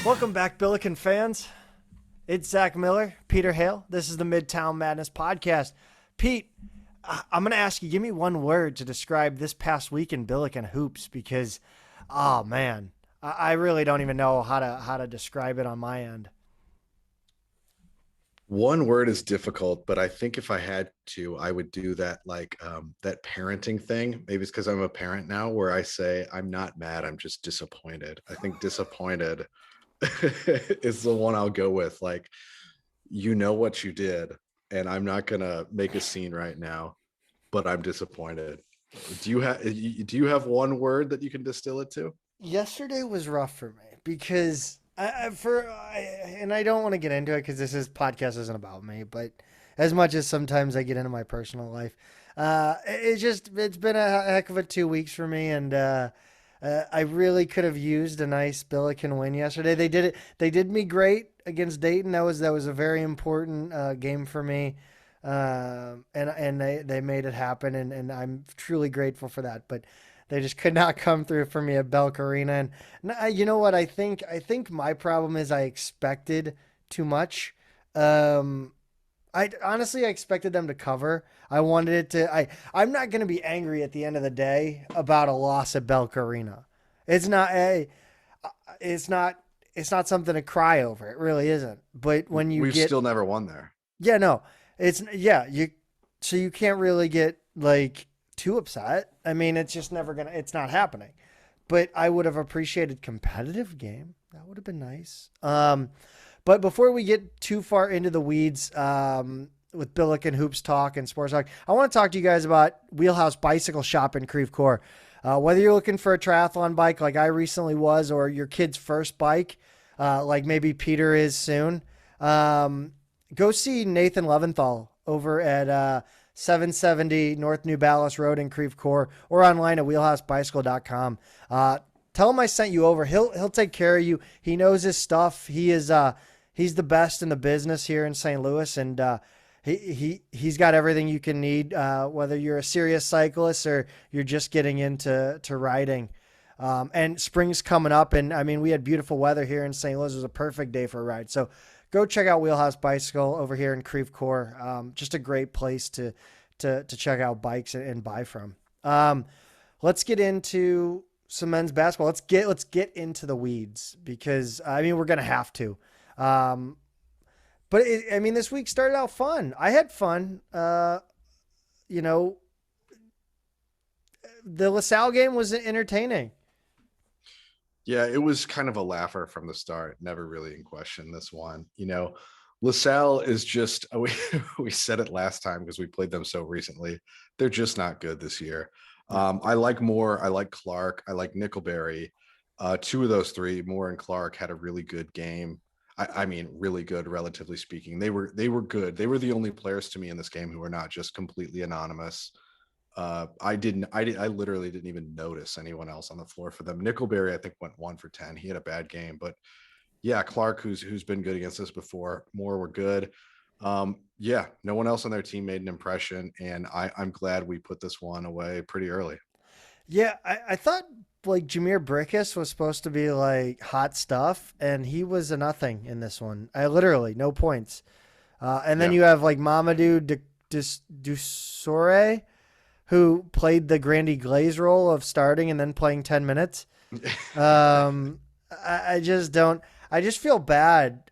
Welcome back, Billiken fans. It's Zach Miller, Peter Hale. This is the Midtown Madness podcast. Pete, I'm going to ask you, give me one word to describe this past week in Billiken hoops because, oh man, I really don't even know how to describe it on my end. One word is difficult, but I think if I had to, I would do that that parenting thing. Maybe it's because I'm a parent now where I say I'm not mad, I'm just disappointed. I think disappointed is the one I'll go with. Like, you know what you did, and I'm not gonna make a scene right now, but I'm disappointed. Do you have one word that you can distill it to? Yesterday was rough for me because and I don't want to get into it because this podcast isn't about me, but as much as sometimes I get into my personal life, it's been a heck of a 2 weeks for me, and I really could have used a nice Billiken win yesterday. They did it. They did me great against Dayton. That was a very important game for me. And they made it happen, and I'm truly grateful for that. But they just could not come through for me at Belk Arena. And you know what? I think my problem is I expected too much. I honestly I expected them to cover. I wanted it to. I'm not going to be angry at the end of the day about a loss at Belk Arena. It's not a. It's not. It's not something to cry over. It really isn't. But when you We've get, still never won there. yeah, no, it's yeah, so you can't really get like too upset. I mean, it's just never gonna it's not happening. But I would have appreciated competitive game. That would have been nice. But before we get too far into the weeds, with Billiken Hoops Talk and Sports Talk, I want to talk to you guys about Wheelhouse Bicycle Shop in Creve Coeur. Whether you're looking for a triathlon bike like I recently was, or your kid's first bike, like maybe Peter is soon, go see Nathan Leventhal over at 770 North New Ballas Road in Creve Coeur, or online at wheelhousebicycle.com. Tell him I sent you over. He'll take care of you. He knows his stuff. He's the best in the business here in St. Louis, and he's got everything you can need, whether you're a serious cyclist or you're just getting into riding. And spring's coming up, and I mean, we had beautiful weather here in St. Louis. It was a perfect day for a ride. So go check out Wheelhouse Bicycle over here in Creve Coeur. Just a great place to check out bikes and buy from. Let's get into some men's basketball. Let's get into the weeds because I mean we're gonna have to. But I mean this week started out fun. I had fun. You know, the LaSalle game was entertaining. Yeah, it was kind of a laugher from the start. Never really in question this one. LaSalle is just, we said it last time because we played them so recently. They're just not good this year. I like Moore. I like Clark. I like Nickelberry. Two of those three, Moore and Clark, had a really good game. I mean, really good, relatively speaking. They were good. They were the only players to me in this game who were not just completely anonymous. I literally didn't even notice anyone else on the floor for them. Nickelberry, I think, went 1 for 10. He had a bad game, but yeah, Clark, who's been good against us before, Moore were good. Yeah, no one else on their team made an impression, and I'm glad we put this one away pretty early. Yeah, I thought like Jameer Brickus was supposed to be like hot stuff, and he was a nothing in this one. I literally no points. And then Yeah. you have like Mamadou Dusore, who played the Grandy Glaze role of starting and then playing 10 minutes. I just don't. I just feel bad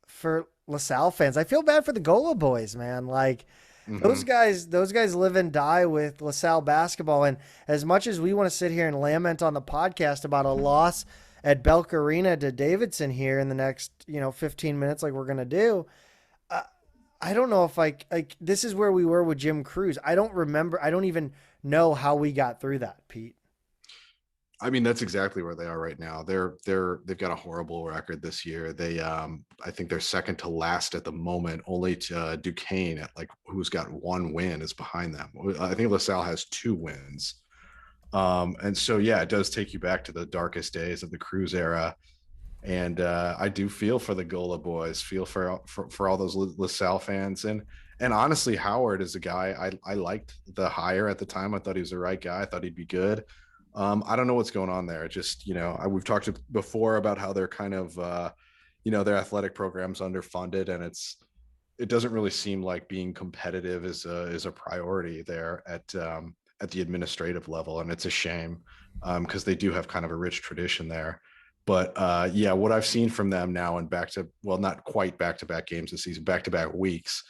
for LaSalle fans. I feel bad for the Gola boys, man. Like Hmm. those guys live and die with LaSalle basketball. And as much as we want to sit here and lament on the podcast about a loss at Belk Arena to Davidson here in the next 15 minutes, like we're gonna do, I don't know if like this is where we were with Jim Cruz. I don't remember. I don't even know how we got through that, Pete. I mean, that's exactly where they are right now. They've got a horrible record this year. I think they're second to last at the moment, only to Duquesne at like who's got one win is behind them. I think LaSalle has 2 wins. And so yeah, it does take you back to the darkest days of the Cruz era. And I do feel for the Gola boys, feel for all those LaSalle fans, and honestly, Howard is a guy I liked the hire at the time. I thought he was the right guy. I thought he'd be good. I don't know what's going on there. Just, we've talked before about how they're kind of, their athletic program's underfunded, and it doesn't really seem like being competitive is a priority there at the administrative level, and it's a shame because they do have kind of a rich tradition there. But yeah, what I've seen from them now and not quite back to back games this season, back to back weeks,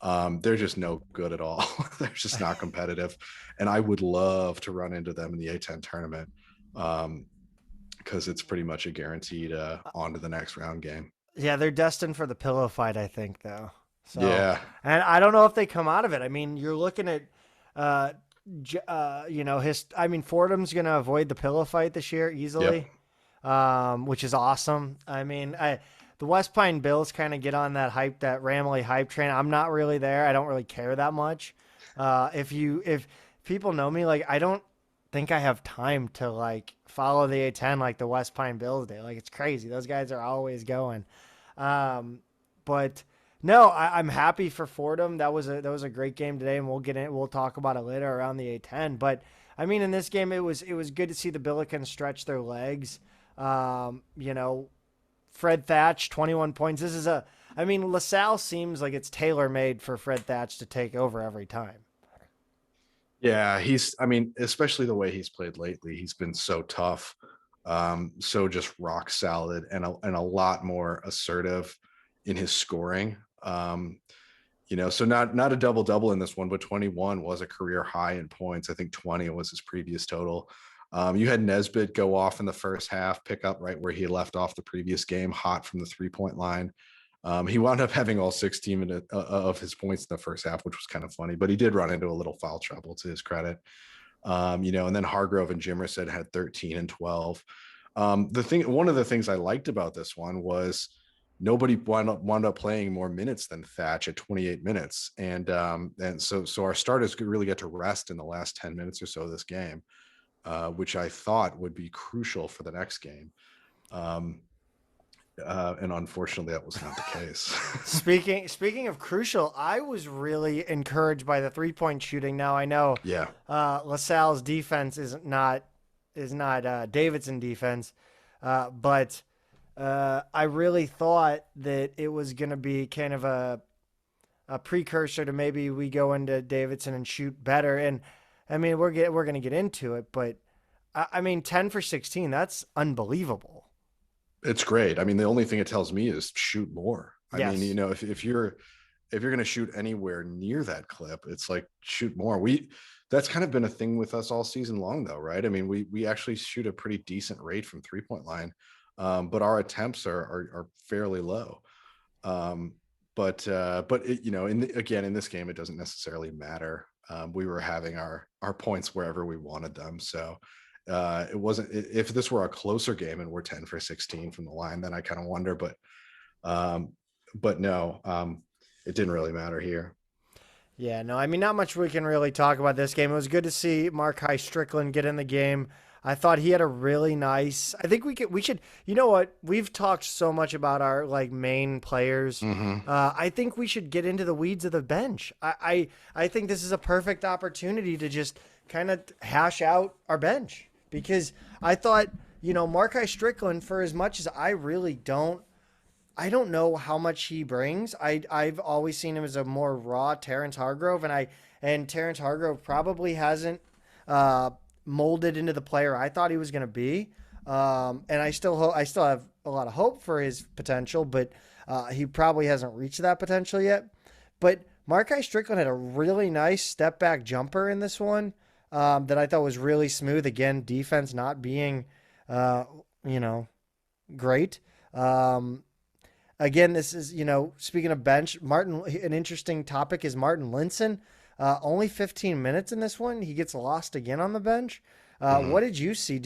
they're just no good at all. They're just not competitive, and I would love to run into them in the A10 tournament because it's pretty much a guaranteed on to the next round game. Yeah, they're destined for the pillow fight, I think, though. So, Yeah. and I don't know if they come out of it. I mean, you're looking at, I mean, Fordham's going to avoid the pillow fight this year Yep. easily, which is awesome. I mean, the West Pine Bills kind of get on that hype, that Ramley hype train. I'm not really there. I don't really care that much. If people know me, like, I don't think I have time to like follow the A10 like the West Pine Bills do. Like, it's crazy. Those guys are always going. Um, but no, I'm happy for Fordham. That was a great game today, and we'll talk about it later around the A10. But I mean, in this game, it was good to see the Billikens stretch their legs. You know, Fred Thatch, 21 points. I mean, LaSalle seems like it's tailor made for Fred Thatch to take over every time. Yeah, I mean, especially the way he's played lately, he's been so tough, so just rock solid and a lot more assertive in his scoring. So not a double double in this one, but 21 was a career high in points. I think 20 was his previous total. You had Nesbitt go off in the first half, pick up right where he left off the previous game, hot from the 3-point line. He wound up having all 16 of his points in the first half, which was kind of funny, but he did run into a little foul trouble to his credit. And then Hargrove and Jimerson had 13 and 12. One of the things I liked about this one was nobody wound up playing more minutes than Thatch at 28 minutes. And so our starters could really get to rest in the last 10 minutes or so of this game, which I thought would be crucial for the next game. And unfortunately, that was not the case. Speaking of crucial, I was really encouraged by the 3-point shooting. Now I know Yeah. LaSalle's defense is not Davidson defense, but I really thought that it was going to be kind of a precursor to maybe we go into Davidson and shoot better. And I mean, we're going to get into it, but I mean, 10 for 16, that's unbelievable. It's great. I mean, the only thing it tells me is shoot more. I mean, Yes. if you're going to shoot anywhere near that clip, it's like shoot more. That's kind of been a thing with us all season long, though, right? I mean, we actually shoot a pretty decent rate from 3-point line, but our attempts are fairly low. But again, in this game, it doesn't necessarily matter. We were having our points wherever we wanted them, so it wasn't. If this were a closer game and we're 10 for 16 from the line, then I kind of wonder. But no, it didn't really matter here. Yeah, no, I mean, not much we can really talk about this game. It was good to see Markai Strickland get in the game. I thought he had a really nice. I think we should. You know what? We've talked so much about our like main players. Mm-hmm. I think we should get into the weeds of the bench. I think this is a perfect opportunity to just kind of hash out our bench because I thought Markai Strickland, for as much as I don't know how much he brings. I've always seen him as a more raw Terrence Hargrove, and Terrence Hargrove probably hasn't molded into the player I thought he was going to be. And I still have a lot of hope for his potential, but he probably hasn't reached that potential yet. But Markai Strickland had a really nice step back jumper in this one that I thought was really smooth. Again, defense not being great. Again, this is, speaking of bench, an interesting topic is Martin Linson. Only 15 minutes in this one. He gets lost again on the bench. Mm-hmm. What did you see?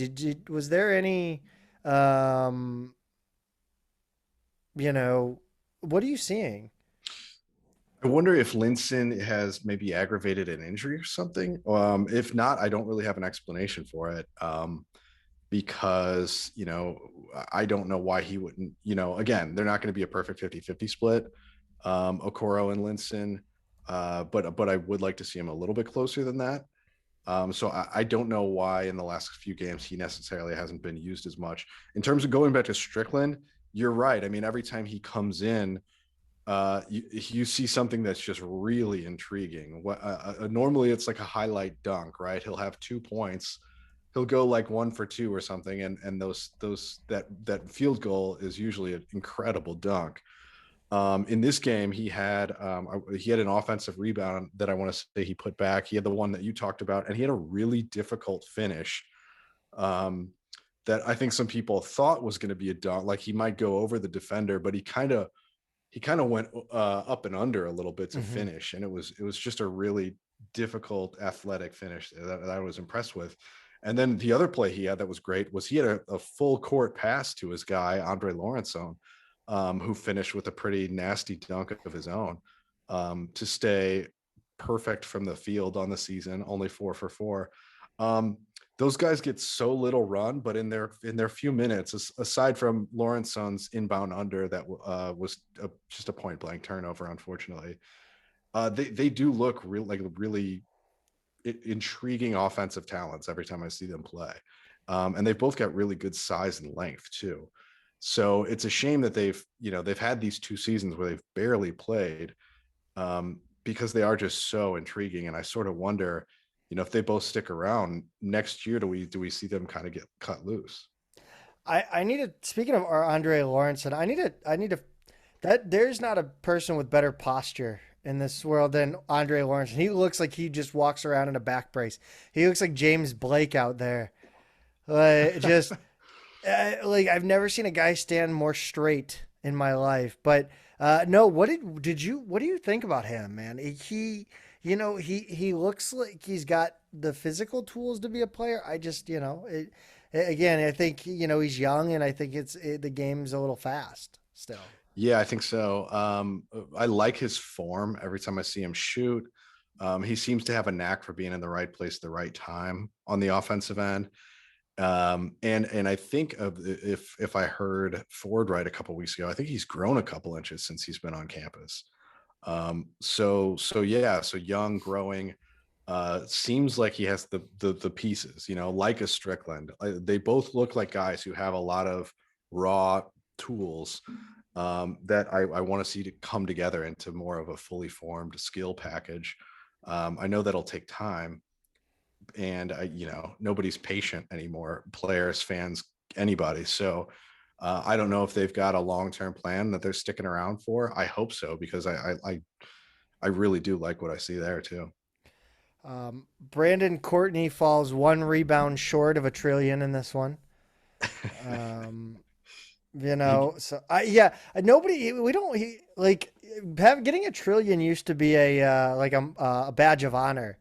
Was there any, what are you seeing? I wonder if Linson has maybe aggravated an injury or something. If not, I don't really have an explanation for it. Because I don't know why he wouldn't. Again, they're not going to be a perfect 50-50 split, Okoro and Linson, but I would like to see him a little bit closer than that. So I don't know why in the last few games he necessarily hasn't been used as much. In terms of going back to Strickland, you're right. I mean, every time he comes in, you see something that's just really intriguing. Normally it's like a highlight dunk, right? He'll have 2 points, he'll go like 1 for 2 or something, and that field goal is usually an incredible dunk. In this game, he had an offensive rebound that I want to say he put back. He had the one that you talked about, and he had a really difficult finish um, that I think some people thought was going to be a dunk, like he might go over the defender, but he kind of went up and under a little bit to Hmm. finish, and it was just a really difficult athletic finish that I was impressed with. And then the other play he had that was great was he had a full court pass to his guy Andre Lawrenson, who finished with a pretty nasty dunk of his own, to stay perfect from the field on the season, only 4 for 4. Um, those guys get so little run, but in their few minutes, aside from Lawrenson's inbound under that was just a point blank turnover, unfortunately, they do look really intriguing offensive talents every time I see them play. And they've both got really good size and length too. So it's a shame that they've had these 2 seasons where they've barely played, because they are just so intriguing. And I sort of wonder, if they both stick around next year, do we see them kind of get cut loose? I need to, speaking of our Andre Lawrence, and I need to, that there's not a person with better posture in this world than Andre Lawrence. He looks like he just walks around in a back brace. He looks like James Blake out there. Just like I've never seen a guy stand more straight in my life. But no, what do you think about him, man? He looks like he's got the physical tools to be a player. I just, again, I think he's young, and I think the game's a little fast still. Yeah, I think so. I like his form every time I see him shoot. He seems to have a knack for being in the right place at the right time on the offensive end. And I think if I heard Ford right a couple weeks ago, I think he's grown a couple inches since he's been on campus. So yeah, so young, growing, seems like he has the pieces, like a Strickland. They both look like guys who have a lot of raw tools, that I want to see to come together into more of a fully formed skill package. I know that'll take time, and nobody's patient anymore, players, fans, anybody. So I don't know if they've got a long-term plan that they're sticking around for. I hope so, because I really do like what I see there too. Brandon Courtney falls one rebound short of a trillion in this one. Um, he, so yeah, nobody, we don't, like, getting a trillion used to be a badge of honor.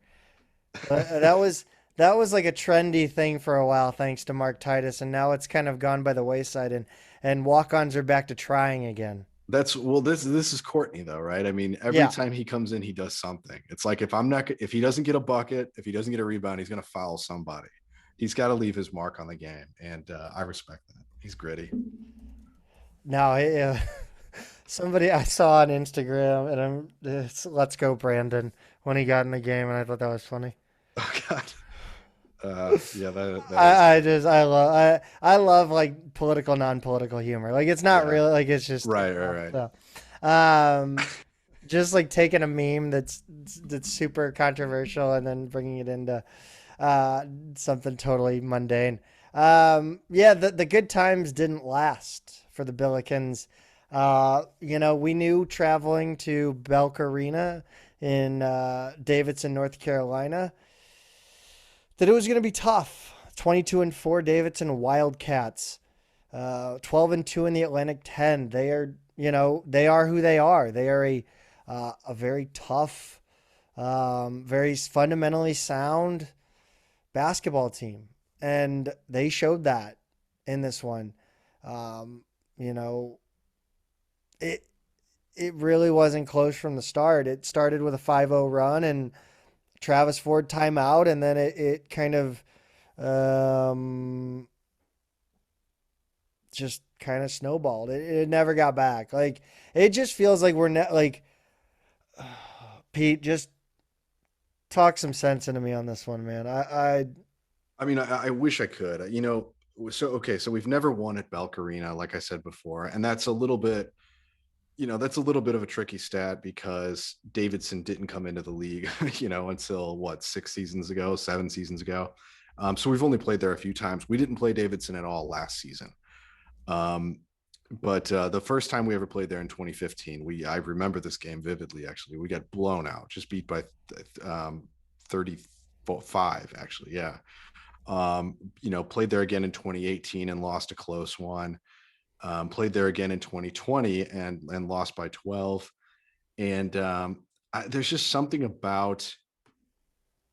That was like a trendy thing for a while, thanks to Mark Titus, and now it's kind of gone by the wayside, and walk-ons are back to trying again. this is Courtney though, right? I mean, every Yeah. time he comes in, he does something. It's like, if he doesn't get a bucket, if he doesn't get a rebound, he's going to foul somebody. He's got to leave his mark on the game, and I respect that. He's gritty. Now, somebody I saw on Instagram, and it's "Let's go, Brandon" when he got in the game, and I thought that was funny. Oh God. Yeah, that is funny. I love like political, non-political humor. Like it's not Yeah. really like it's just Right, right, right. so. Um, just like taking a meme that's super controversial and then bringing it into uh something totally mundane. Yeah, the good times didn't last for the Billikens. We knew traveling to Belk Arena in Davidson, North Carolina, that it was going to be tough. 22-4 Davidson Wildcats, 12-2 in the Atlantic 10. They are who they are. They are a very tough, very fundamentally sound basketball team, and they showed that in this one. Um, you know, it it really wasn't close from the start. It started with a 5-0 run and Travis Ford timeout, and then it kind of um, just kind of snowballed. It never got back. Like it just feels like we're like Pete. Just talk some sense into me on this one, man. I mean, I wish I could. So okay, so we've never won at Belk Arena, like I said before, and that's a little bit, that's a little bit of a tricky stat because Davidson didn't come into the league, until what, 6 seasons ago, 7 seasons ago. So we've only played there a few times. We didn't play Davidson at all last season. Um, but the first time we ever played there in 2015, I remember this game vividly. Actually, we got blown out, just beat by 35. Actually, yeah. Played there again in 2018 and lost a close one. Played there again in 2020 and lost by 12. And there's just something about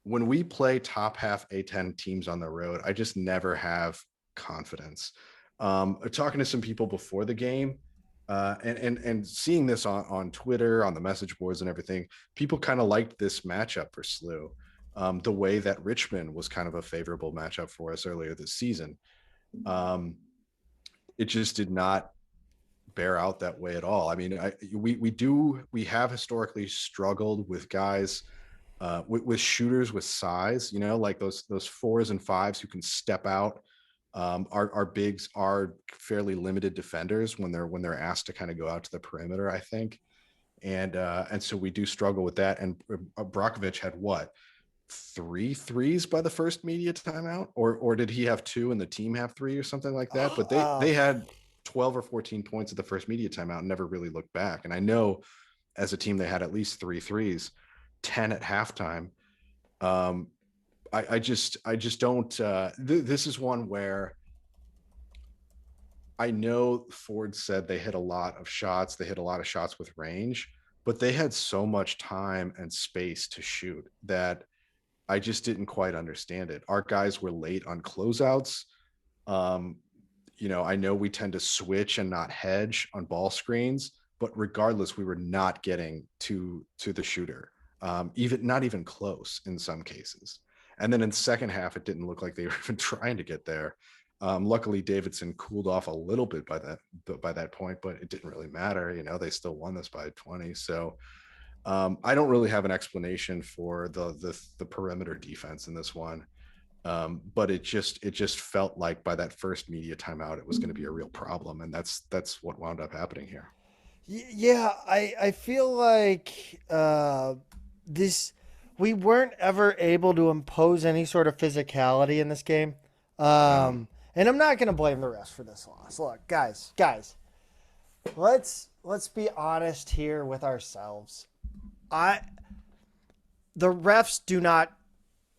when we play top half A10 teams on the road, I just never have confidence. Talking to some people before the game, and seeing this on Twitter, on the message boards and everything, people kind of liked this matchup for SLU. The way that Richmond was kind of a favorable matchup for us earlier this season. It just did not bear out that way at all. I mean, we have historically struggled with guys, with shooters with size, like those fours and fives who can step out. Our bigs are fairly limited defenders when they're asked to kind of go out to the perimeter, I think. And so we do struggle with that. And Brockovich had what, 3 threes by the first media timeout, or did he have 2 and the team have 3 or something like that? But they had 12 or 14 points at the first media timeout and never really looked back. And I know as a team they had at least 3 threes, 10 at halftime. I just don't. This is one where I know Ford said they hit a lot of shots. They hit a lot of shots with range, but they had so much time and space to shoot that I just didn't quite understand it. Our guys were late on closeouts. I know we tend to switch and not hedge on ball screens, but regardless, we were not getting to the shooter, not even close in some cases. And then in the second half, it didn't look like they were even trying to get there. Luckily, Davidson cooled off a little bit by that point, but it didn't really matter. They still won this by 20. So I don't really have an explanation for the perimeter defense in this one. But it just felt like by that first media timeout, it was going to be a real problem. And that's what wound up happening here. Yeah, I feel like we weren't ever able to impose any sort of physicality in this game. And I'm not going to blame the refs for this loss. Look, guys, let's be honest here with ourselves. The refs do not,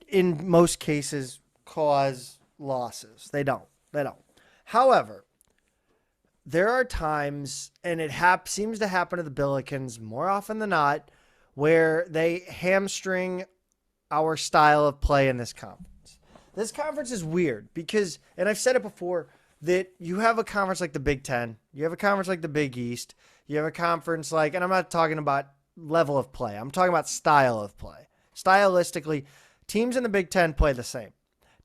in most cases, cause losses. They don't. However, there are times, and it seems to happen to the Billikens more often than not, where they hamstring our style of play in this conference. This conference is weird because, and I've said it before, that you have a conference like the Big Ten, you have a conference like the Big East, you have a conference like, and I'm not talking about level of play, I'm talking about style of play. Stylistically, teams in the Big Ten play the same.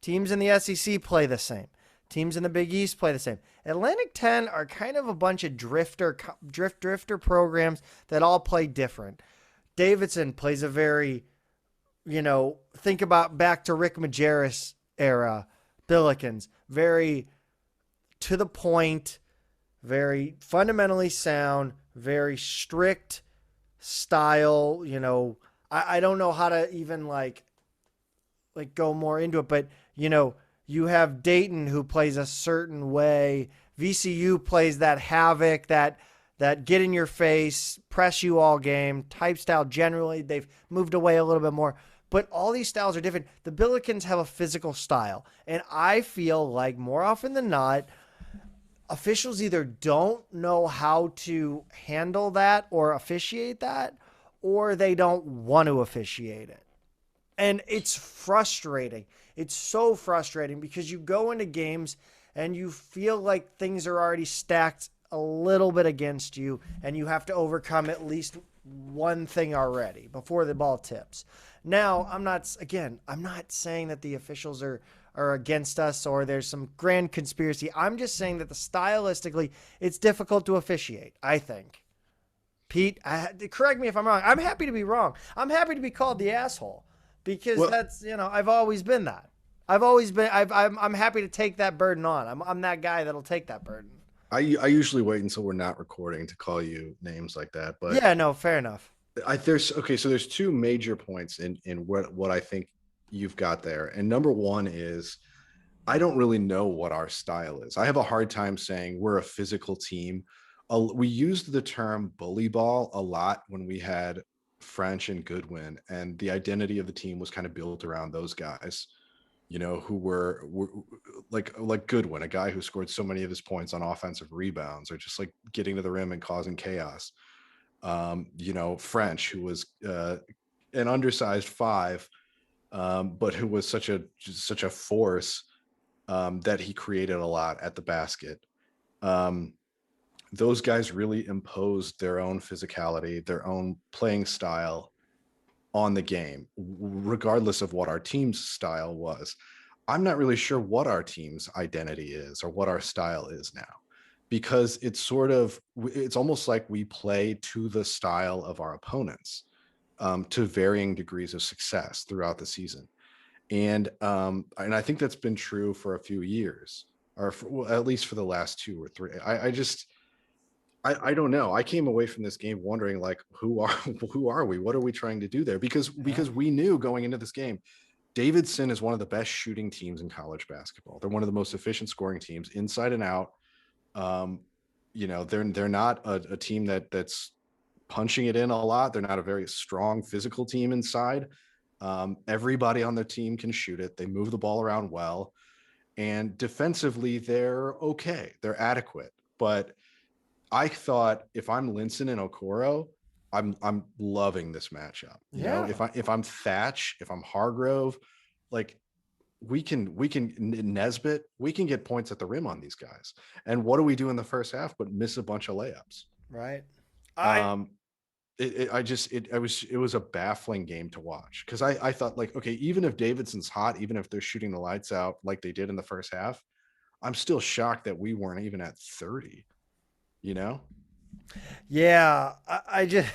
Teams in the SEC play the same. Teams in the Big East play the same. Atlantic 10 are kind of a bunch of drifter programs that all play different. Davidson plays a very, think about back to Rick Majerus era, Billikens, very to the point, very fundamentally sound, very strict style. I don't know how to even like go more into it, but you have Dayton who plays a certain way. VCU plays that havoc, that get in your face, press you all game type style. Generally, they've moved away a little bit more, but all these styles are different. The Billikens have a physical style, and I feel like more often than not, officials either don't know how to handle that or officiate that, or they don't want to officiate it. And it's frustrating. It's so frustrating because you go into games and you feel like things are already stacked a little bit against you and you have to overcome at least one thing already before the ball tips. Now, I'm not saying that the officials are against us or there's some grand conspiracy. I'm just saying that stylistically, it's difficult to officiate, I think. Pete, correct me if I'm wrong. I'm happy to be wrong. I'm happy to be called the asshole. because Well, that's, I've always been that. I've always been. I'm happy to take that burden on. I'm that guy that'll take that burden. I usually wait until we're not recording to call you names like that, but Yeah, no, fair enough. there's okay. So there's two major points in what I think you've got there, and number one is I don't really know what our style is. I have a hard time saying we're a physical team. We used the term bully ball a lot when we had French and Goodwin, and the identity of the team was kind of built around those guys. Who were like Goodwin, a guy who scored so many of his points on offensive rebounds or just like getting to the rim and causing chaos. French, who was an undersized five, but who was such a force that he created a lot at the basket. Um, those guys really imposed their own physicality, their own playing style on the game, regardless of what our team's style was. I'm not really sure what our team's identity is or what our style is now, because it's almost like we play to the style of our opponents, to varying degrees of success throughout the season. And I think that's been true for a few years, or well, at least for the last two or three. I don't know. I came away from this game wondering, like, who are we? What are we trying to do there? Because we knew going into this game, Davidson is one of the best shooting teams in college basketball. They're one of the most efficient scoring teams, inside and out. Um, they're not a team that's punching it in a lot. They're not a very strong physical team inside. Everybody on their team can shoot it. They move the ball around well, and defensively they're okay. They're adequate. But I thought, if I'm Linson and Okoro, I'm loving this matchup. Yeah. If I'm Thatch, if I'm Hargrove, like we can Nesbitt, we can get points at the rim on these guys. And what do we do in the first half but miss a bunch of layups? Right. I Um, it was a baffling game to watch, because I thought, like, okay, even if Davidson's hot, even if they're shooting the lights out like they did in the first half, I'm still shocked that we weren't even at 30, you know? Yeah, I just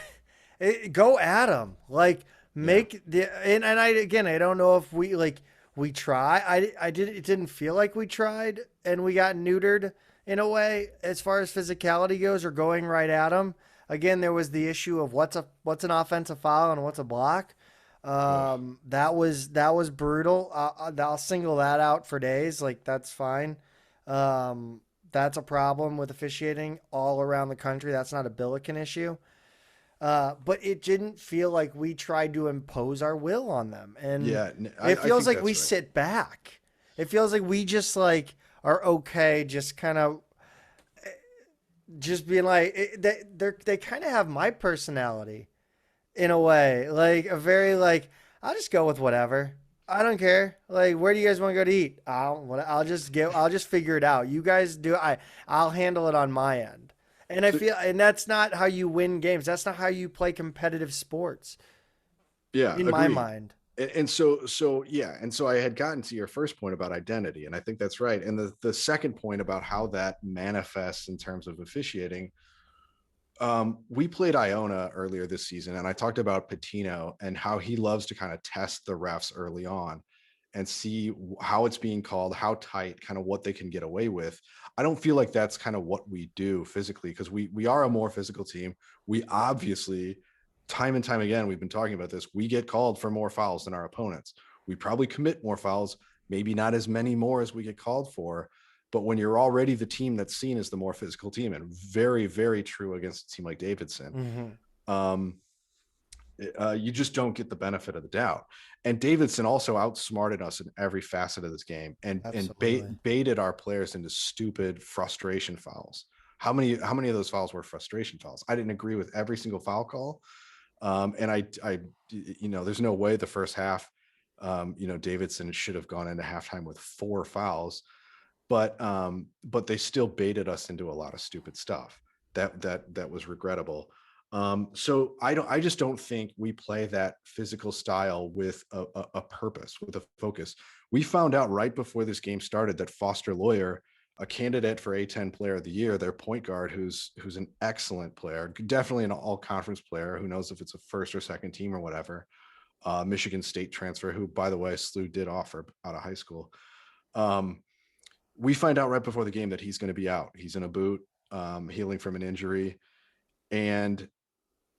go at them. Like Yeah. make the and I again I don't know if we try. I did it didn't feel like we tried and we got neutered in a way as far as physicality goes or going right at them. Again, there was the issue of what's an offensive foul and what's a block. Ugh. That was brutal. I'll single that out for days. Like that's fine. Um, that's a problem with officiating all around the country. That's not a Billiken issue. But it didn't feel like we tried to impose our will on them. And Yeah, it I feels think like we that's right. sit back. It feels like we just like are okay, just kind of just being like they kind of have my personality in a way, like a very like I'll just go with whatever. I don't care. Like, where do you guys want to go to eat? I'll just figure it out. You guys do. I'll handle it on my end. And I So feel, and that's not how you win games. That's not how you play competitive sports, yeah, in my agreed. mind. And so yeah, and so I had gotten to your first point about identity, and I think that's right. And the second point about how that manifests in terms of officiating, we played Iona earlier this season, and I talked about Patino and how he loves to kind of test the refs early on and see how it's being called, how tight, kind of what they can get away with. I don't feel like that's kind of what we do physically, because we are a more physical team. We obviously, time and time again, we've been talking about this. We get called for more fouls than our opponents. We probably commit more fouls, maybe not as many more as we get called for. But when you're already the team that's seen as the more physical team, and very, very true against a team like Davidson, Mm-hmm. um, you just don't get the benefit of the doubt. And Davidson also outsmarted us in every facet of this game, and Absolutely. baited our players into stupid frustration fouls. How many of those fouls were frustration fouls? I didn't agree with every single foul call, and there's no way the first half, Davidson should have gone into halftime with 4 fouls, but they still baited us into a lot of stupid stuff that was regrettable. So I just don't think we play that physical style with a purpose, with a focus. We found out right before this game started that Foster Lawyer, a candidate for A10 Player of the Year, their point guard, who's an excellent player, definitely an all conference player, who knows if it's a first or second team or whatever, Michigan State transfer, who, by the way, SLU did offer out of high school. We find out right before the game that he's going to be out. He's in a boot, healing from an injury. And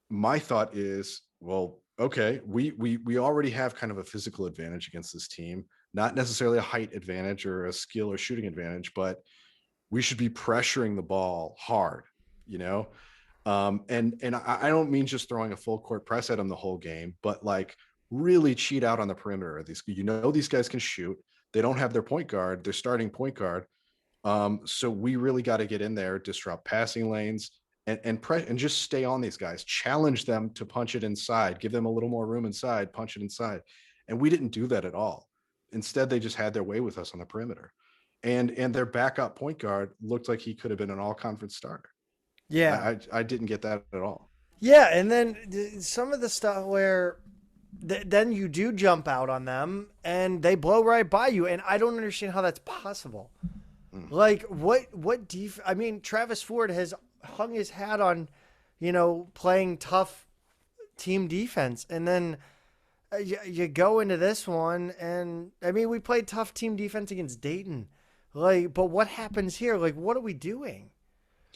my thought is, well, okay, we already have kind of a physical advantage against this team, not necessarily a height advantage or a skill or shooting advantage, but we should be pressuring the ball hard, you know? And I don't mean just throwing a full court press at them the whole game, but like really cheat out on the perimeter. These guys can shoot. They don't have their point guard, their starting point guard. So we really got to get in there, disrupt passing lanes, and just stay on these guys, challenge them to punch it inside, give them a little more room inside, punch it inside. And we didn't do that at all. Instead, they just had their way with us on the perimeter. And their backup point guard looked like he could have been an all-conference starter. Yeah. I didn't get that at all. Yeah, and then some of the stuff where then you do jump out on them and they blow right by you, and I don't understand how that's possible. Like what I mean, Travis Ford has hung his hat on, playing tough team defense, and then you go into this one, and I mean, we played tough team defense against Dayton, but what happens here? Like, what are we doing?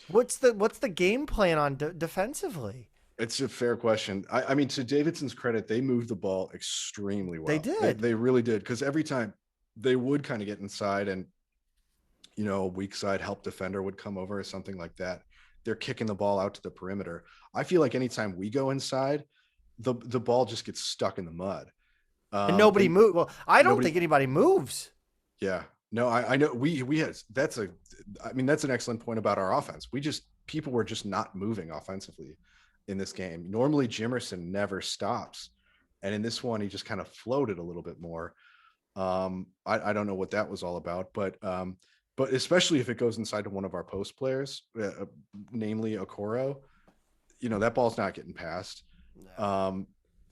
What's the game plan on defensively? It's a fair question. I mean, to Davidson's credit, they moved the ball extremely well. They did. They really did, because every time they would kind of get inside and, a weak side help defender would come over or something like that. They're kicking the ball out to the perimeter. I feel like anytime we go inside, the ball just gets stuck in the mud. And nobody moves. Well, I don't think anybody moves. Yeah. No, I know we had, that's an excellent point about our offense. People were just not moving offensively in this game. Normally Jimerson never stops. And in this one, he just kind of floated a little bit more. I don't know what that was all about, but especially if it goes inside to one of our post players, namely Okoro, that ball's not getting past. No.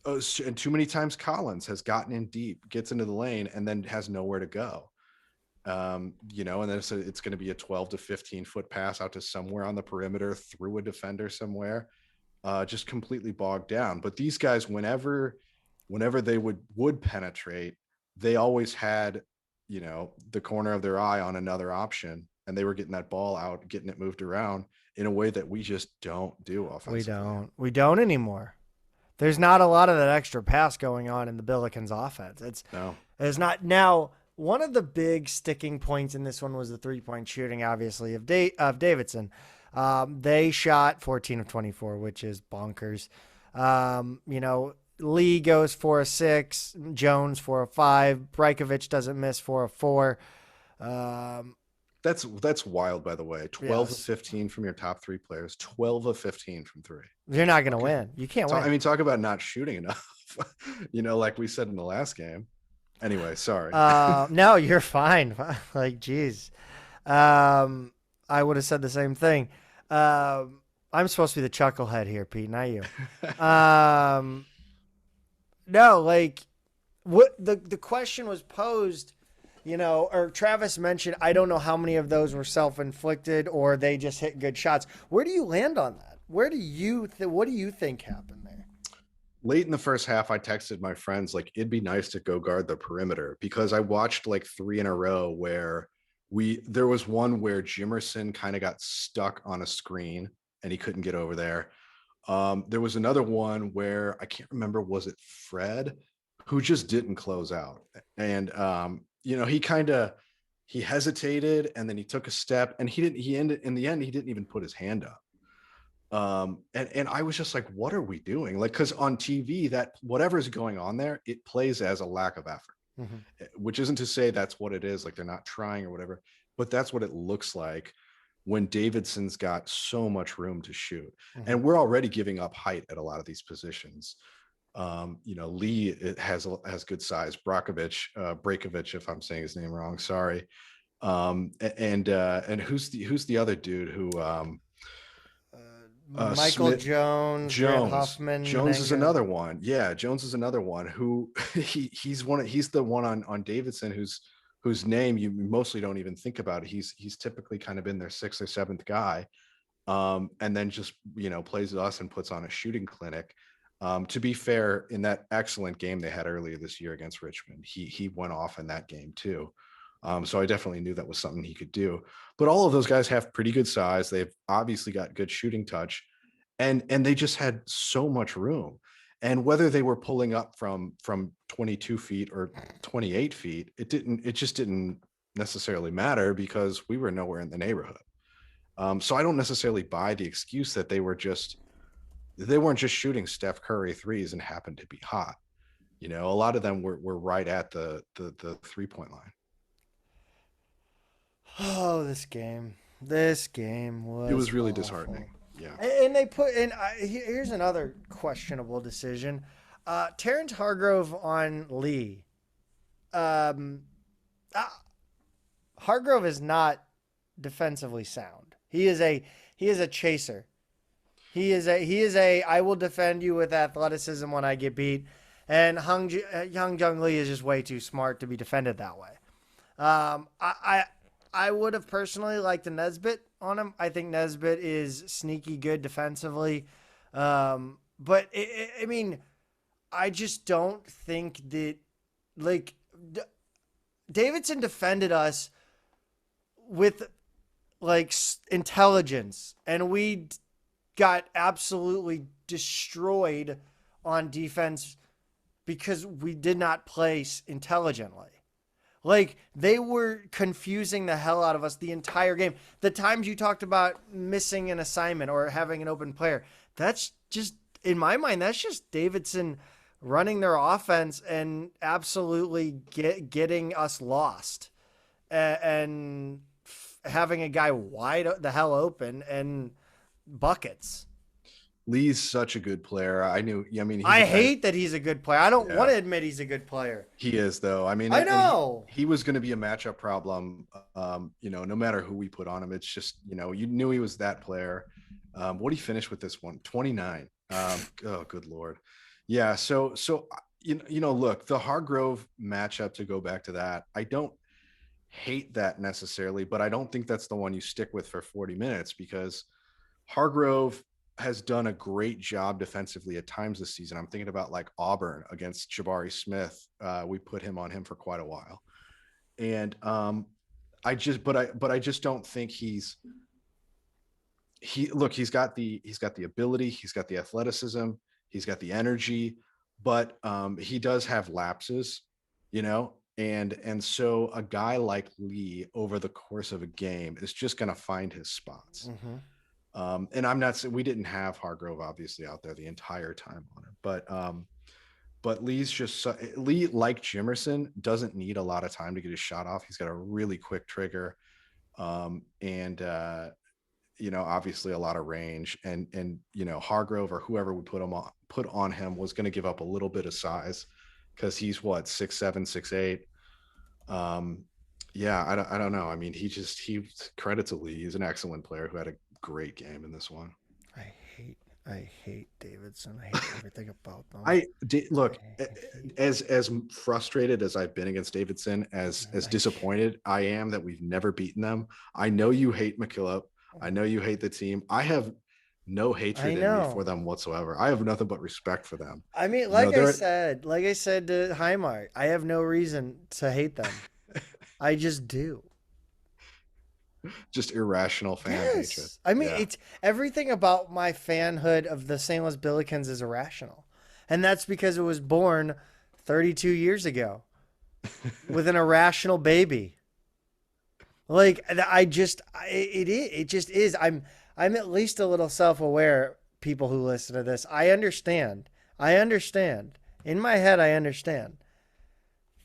And too many times Collins has gotten in deep, gets into the lane, and then has nowhere to go. And then it's going to be a 12 to 15 foot pass out to somewhere on the perimeter through a defender somewhere, just completely bogged down. But these guys, whenever they would penetrate, they always had, the corner of their eye on another option, and they were getting that ball out, getting it moved around in a way that we just don't do offensively. We don't anymore. There's not a lot of that extra pass going on in the Billikens offense. It's not. Now, one of the big sticking points in this one was the 3-point shooting, obviously, of Davidson. They shot 14 of 24, which is bonkers. Lee goes 4 of 6, Jones 4 of 5, Brajkovic doesn't miss 4 of 4. That's wild, by the way. 12 of 15 from your top 3 players, 12 of 15 from 3. You're not going to win. You can't win. I mean, talk about not shooting enough, like we said in the last game. Anyway, sorry. No, you're fine. Like, geez. I would have said the same thing. I'm supposed to be the chucklehead here, Pete, not you. No, like, what the question was posed, or Travis mentioned, I don't know how many of those were self-inflicted or they just hit good shots. Where do you land on that? What do you think happened there? Late in the first half, I texted my friends, like, it'd be nice to go guard the perimeter, because I watched like 3 in a row where there was one where Jimerson kind of got stuck on a screen and he couldn't get over there. There was another one where I can't remember, was it Fred, who just didn't close out. And, he hesitated, and then he took a step, and in the end, he didn't even put his hand up. And I was just like, what are we doing? Like, cause on TV, that whatever's going on there, it plays as a lack of effort, which isn't to say that's what it is. Like, they're not trying or whatever, but that's what it looks like when Davidson's got so much room to shoot. And we're already giving up height at a lot of these positions. Lee has good size. Brajkovic, if I'm saying his name wrong, sorry. And who's the other dude who, Michael Smith, Jones, Huffman. Jones is another one. Yeah, Jones is another one who he's the one on Davidson whose name you mostly don't even think about. He's typically kind of been their 6th or 7th guy, and then just plays with us and puts on a shooting clinic. To be fair, in that excellent game they had earlier this year against Richmond, he went off in that game too. So I definitely knew that was something he could do. But all of those guys have pretty good size. They've obviously got good shooting touch, and they just had so much room. And whether they were pulling up from 22 feet or 28 feet, it just didn't necessarily matter because we were nowhere in the neighborhood. So I don't necessarily buy the excuse that they weren't just shooting Steph Curry threes and happened to be hot. You know, a lot of them were right at the 3-point line. Oh, this game was. It was really awful. disheartening. Yeah. And they put in. Here's another questionable decision. Terrence Hargrove on Lee. Hargrove is not defensively sound. He is a chaser. He is a I will defend you with athleticism when I get beat. And Young Jung Lee is just way too smart to be defended that way. I would have personally liked a Nesbitt on him. I think Nesbitt is sneaky good defensively. But I mean, I just don't think that, like, Davidson defended us with, like, intelligence, and we got absolutely destroyed on defense because we did not place intelligently. Like, they were confusing the hell out of us the entire game. The times you talked about missing an assignment or having an open player, that's just, in my mind, that's just Davidson running their offense and absolutely getting us lost and having a guy wide the hell open and buckets. Lee's such a good player. I mean, I hate that he's a good player. I don't want to admit he's a good player. He is, though. I mean, I know he was going to be a matchup problem. You know, no matter who we put on him, it's just, you know, you knew he was that player. What did he finish with this one? 29. Oh, good Lord. Yeah. So, you know, look, the Hargrove matchup, to go back to that, I don't hate that necessarily, but I don't think that's the one you stick with for 40 minutes because Hargrove has done a great job defensively at times this season. I'm thinking about like Auburn against Jabari Smith. We put him on him for quite a while. And I just don't think he's got the ability, he's got the athleticism, he's got the energy, but he does have lapses, you know, and so a guy like Lee over the course of a game is just going to find his spots. Mm-hmm. And I'm not saying we didn't have Hargrove obviously out there the entire time on it, but Lee's just Lee, like Jimerson, doesn't need a lot of time to get his shot off. He's got a really quick trigger, and you know, obviously a lot of range, and you know, Hargrove or whoever would put on him was going to give up a little bit of size because he's what, 6'7", 6'8". Yeah, I don't know. I mean, he credit to Lee. He's an excellent player who had a great game in this one. I hate Davidson. I hate everything about them. As frustrated as I've been against Davidson, as disappointed I am that we've never beaten them. I know you hate McKillop. I know you hate the team. I have no hatred in me for them whatsoever. I have nothing but respect for them. I mean, like I said to Highmark, I have no reason to hate them. I just do. Just irrational fan hatred. I mean, it's everything about my fanhood of the St. Louis Billikens is irrational. And that's because it was born 32 years ago with an irrational baby. Like, it just is. I'm at least a little self-aware, people who listen to this. I understand. In my head, I understand.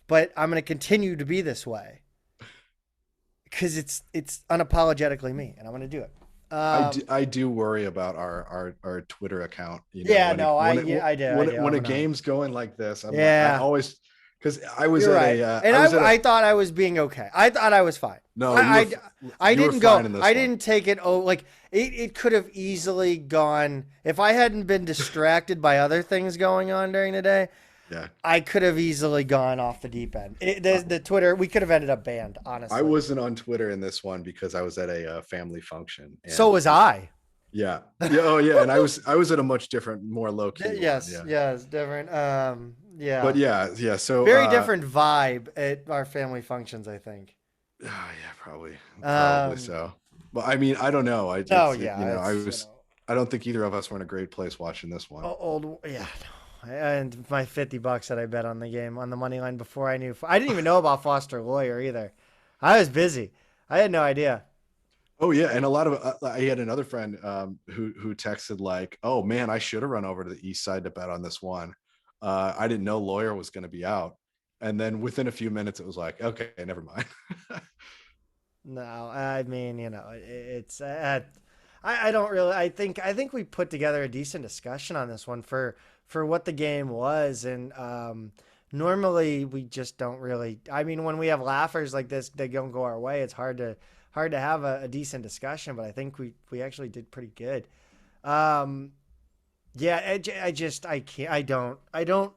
But I'm going to continue to be this way. Because it's unapologetically me, and I'm going to do it. I do worry about our Twitter account. You know, I do. When a game's going like this, I always, because I was You're right. I thought I was being okay. I thought I was fine. No, I didn't go. I didn't take it. Oh, like it could have easily gone if I hadn't been distracted by other things going on during the day. Yeah, I could have easily gone off the deep end. The Twitter, we could have ended up banned, honestly. I wasn't on Twitter in this one because I was at a family function. So was I. Yeah. Yeah. Oh, yeah. And I was at a much different, more low key one. Yes, Yeah. yes, different. But Yeah, yeah, yeah. So, very different vibe at our family functions, I think. yeah, probably Um, so. But I mean, I don't know. no, yeah, it's I don't think either of us were in a great place watching this one. old, yeah. No. And my $50 that I bet on the game on the money line before I didn't even know about Foster Lawyer either. I was busy. I had no idea. Oh yeah, and a lot of I had another friend who texted like, "Oh man, I should have run over to the east side to bet on this one. I didn't know Lawyer was going to be out." And then within a few minutes, it was like, "Okay, never mind." No, I mean, it's I don't really. I think we put together a decent discussion on this one for what the game was, and normally we just don't really. I mean, when we have laughers like this, they don't go our way. It's hard to have a decent discussion, but I think we actually did pretty good. Um, yeah, I can't. I don't.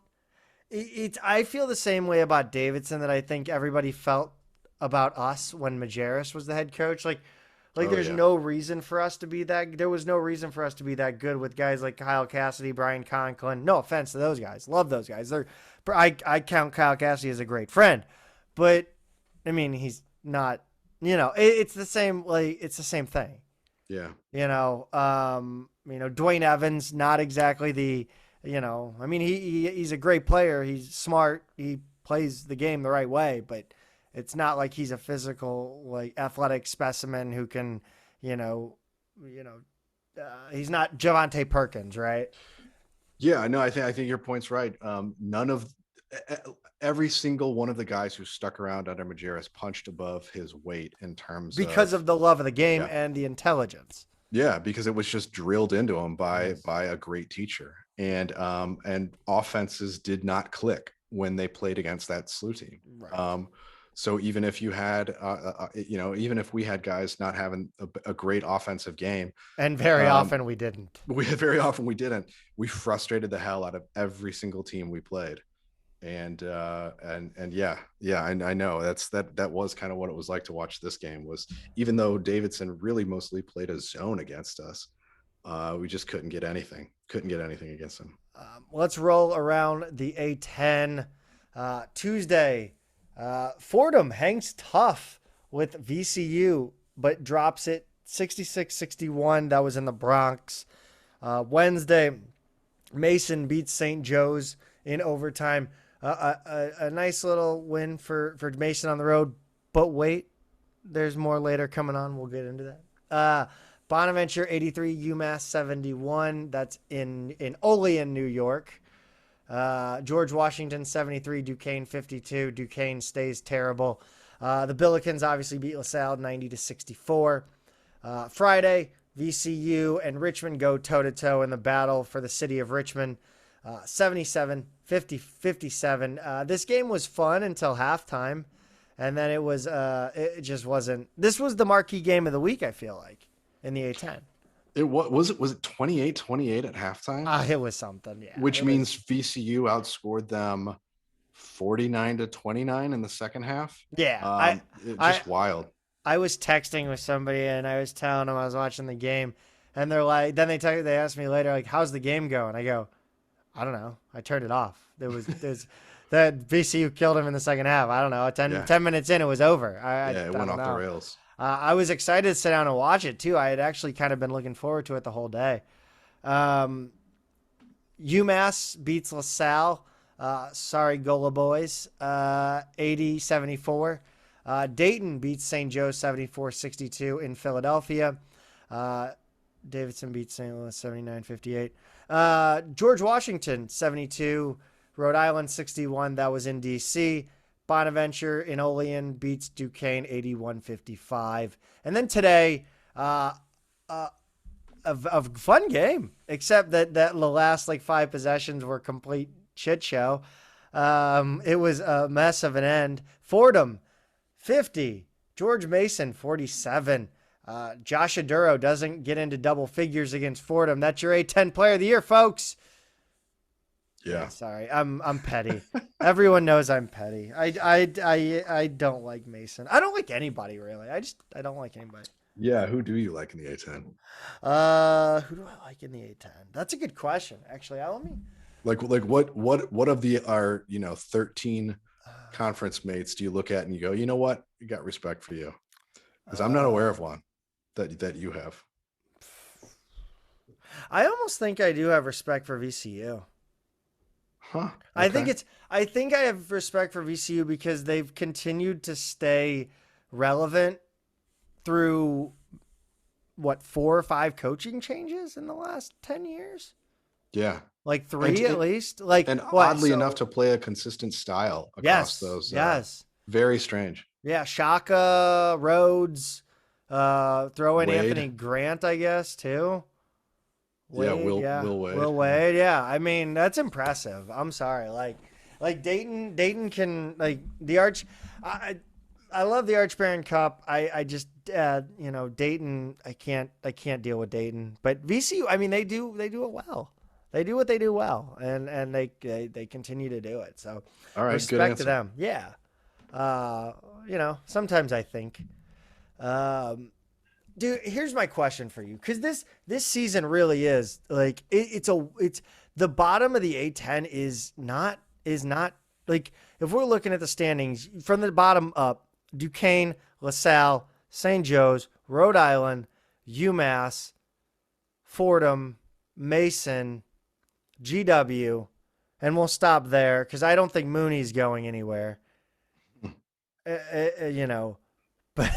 I feel the same way about Davidson that I think everybody felt about us when Majerus was the head coach. Like Oh there's yeah, no reason for us to be that. There was no reason for us to be that good with guys like Kyle Cassidy, Brian Conklin. No offense to those guys, love those guys. I count Kyle Cassidy as a great friend, but I mean he's not. It's the same. Like it's the same thing. yeah. Dwayne Evans, not exactly I mean, he's a great player. He's smart. He plays the game the right way, but it's not like he's a physical, like athletic specimen who can, you know, he's not Javante Perkins, right? Yeah, no, I think your point's right. None of e- every single one of the guys who stuck around under Majerus punched above his weight in terms Because of of the love of the game yeah, and the intelligence. yeah, because it was just drilled into him by Yes. by a great teacher, and offenses did not click when they played against that SLU team. Right. So even if you had, even if we had guys not having a great offensive game, And very um, often we didn't. we very often we didn't. We frustrated the hell out of every single team we played, and yeah, I know that was kind of what it was like to watch this game. Was even though Davidson really mostly played a zone against us, we just couldn't get anything against them. Let's roll around the A10 Tuesday. Fordham hangs tough with VCU, but drops it 66-61. That was in the Bronx. Wednesday, Mason beats St. Joe's in overtime. A nice little win for Mason on the road. But wait, there's more later coming on. We'll get into that. Bonaventure 83, UMass 71. That's in Olean, New York. George Washington 73, Duquesne 52. Duquesne stays terrible. The Billikens obviously beat LaSalle 90-64. Friday, VCU and Richmond go toe to toe in the battle for the city of Richmond. 77, 50, 57. This game was fun until halftime. And then it just wasn't. This was the marquee game of the week, I feel like, in the A10. Was it 28-28 at halftime? It was something, yeah. Which It means was, VCU outscored them 49-29 in the second half. yeah. I, Just wild. I was texting with somebody and I was telling them I was watching the game, and they're like, then they asked me later, like, how's the game going? I go, I don't know. I turned it off. There's that VCU killed him in the second half. I don't know. 10, Yeah. 10 minutes in, it was over. It went off the rails. I was excited to sit down and watch it too. I had actually kind of been looking forward to it the whole day. UMass beats LaSalle. Sorry, Gola boys. 80-74. Dayton beats St. Joe 74-62 in Philadelphia. Davidson beats St. Louis 79-58. George Washington 72. Rhode Island 61. That was in D.C. Bonaventure in Olean beats Duquesne 81-55. And then today, a fun game, except that the last like 5 possessions were a complete shit show. It was a mess of an end. Fordham 50, George Mason 47. Josh Aduro doesn't get into double figures against Fordham. That's your A10 player of the year, folks. Yeah. Sorry, I'm petty. Everyone knows I'm petty. I don't like Mason. I don't like anybody really. I don't like anybody. Yeah, who do you like in the A10? Who do I like in the A10? That's a good question. Actually, let me. Like what of the our 13 Uh, conference mates do you look at and you go, you know what, you got respect for you? Because I'm not aware uh, of one that you have. I almost think I do have respect for VCU. Huh? I think Okay. it's. I think I have respect for VCU because they've continued to stay relevant through what 4 or 5 coaching changes in the last 10 years. Yeah. Like And three at least. Like and what? oddly enough So to play a consistent style across yes, those yes. very strange. Yeah, Shaka, Rhodes, throw in Wade. Anthony Grant, I guess, too. Yeah, Wade, yeah. Will Wade. Will Yeah. Wade, yeah. I mean, that's impressive. I'm sorry. Like Dayton can like the Arch I love the Arch Baron Cup. I just Dayton, I can't deal with Dayton. But VCU, I mean they do it well. They do what they do well and they continue to do it. So All right, good respect to answer. them. Yeah. Uh, sometimes I think. Um, dude, here's my question for you, because this season really is like it's the bottom of the A10 is not like if we're looking at the standings from the bottom up: Duquesne, LaSalle, St. Joe's, Rhode Island, UMass, Fordham, Mason, GW, and we'll stop there because I don't think Mooney's going anywhere. You know, but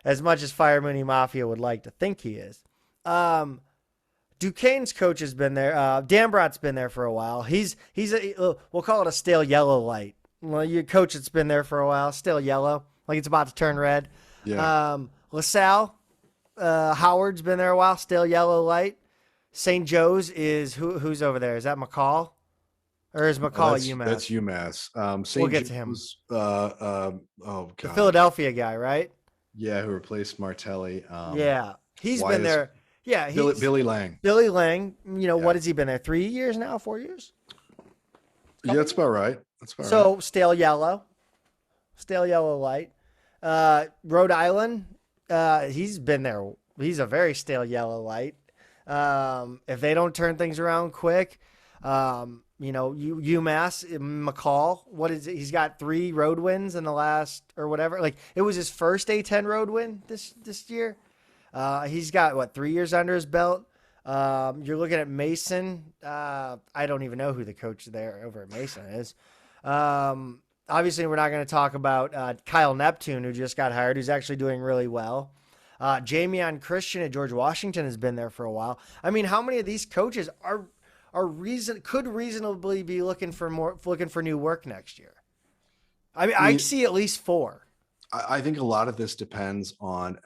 as much as Fire Mooney Mafia would like to think he is. Um, Duquesne's coach has been there. Dambrot's been there for a while. We'll call it a stale yellow light. Well, your coach that's been there for a while, still yellow, like it's about to turn red. Yeah. LaSalle, Howard's been there a while, still yellow light. St. Joe's is who's over there? Is that McCall, or is Oh, McCall at that's UMass? UMass. We'll St. get to him. Joe's. Oh The gosh. Philadelphia guy, right? Yeah, who replaced Martelli? Yeah, he's Why been is there. Yeah, he's Billy Lang? Billy Lang. What Yeah, has he been there? 3 years now? 4 years? yeah, that's about right. That's about right. So stale yellow light. Rhode Island. He's been there. He's a very stale yellow light. If they don't turn things around quick, UMass McCall. What is it? He's got 3 road wins in the last or whatever. Like it was his first A10 road win this year. He's got what 3 years under his belt. You're looking at Mason. I don't even know who the coach there over at Mason is. Obviously, we're not going to talk about Kyle Neptune, who just got hired, who's actually doing really well. Jamion Christian at George Washington has been there for a while. I mean, how many of these coaches could reasonably be looking for new work next year? I mean, I I mean, see at least 4 I think a lot of this depends on,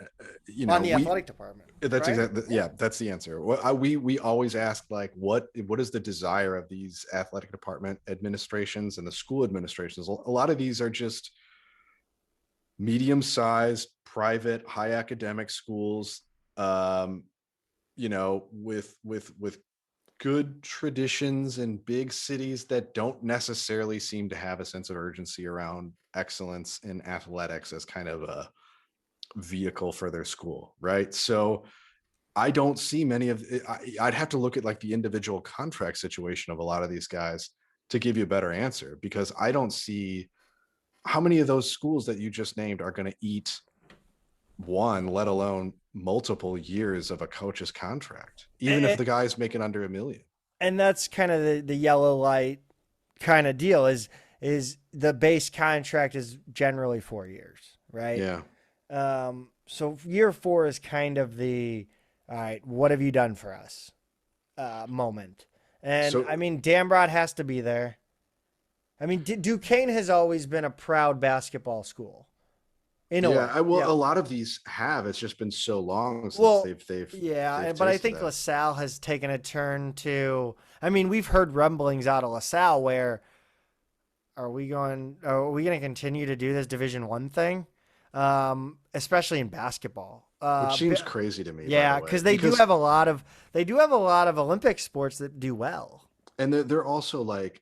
on the athletic department. That's Right? exactly, yeah, that's the answer. We always ask, like, what is the desire of these athletic department administrations and the school administrations? A lot of these are just medium-sized, private, high academic schools, with good traditions in big cities that don't necessarily seem to have a sense of urgency around excellence in athletics as kind of a vehicle for their school, right? So I don't see many of I'd have to look at like the individual contract situation of a lot of these guys to give you a better answer, because I don't see how many of those schools that you just named are going to eat one, let alone multiple years of a coach's contract, even if And, the guy's making under $1 million. and that's kind of the yellow light kind of deal is the base contract is generally 4 years, right? Yeah. So year 4 is kind of the all right, what have you done for us moment. And So I mean, Dambrot has to be there. I mean, Duquesne has always been a proud basketball school in a yeah, way. a lot of these have. It's just been so long since Well, they've but I tasted think that. LaSalle has taken a turn to. I mean, we've heard rumblings out of LaSalle where are we going? Are we going to continue to do this Division One thing, especially in basketball? Which seems crazy to me, by the Yeah, way, because they do have a lot of Olympic sports that do well. and they're also like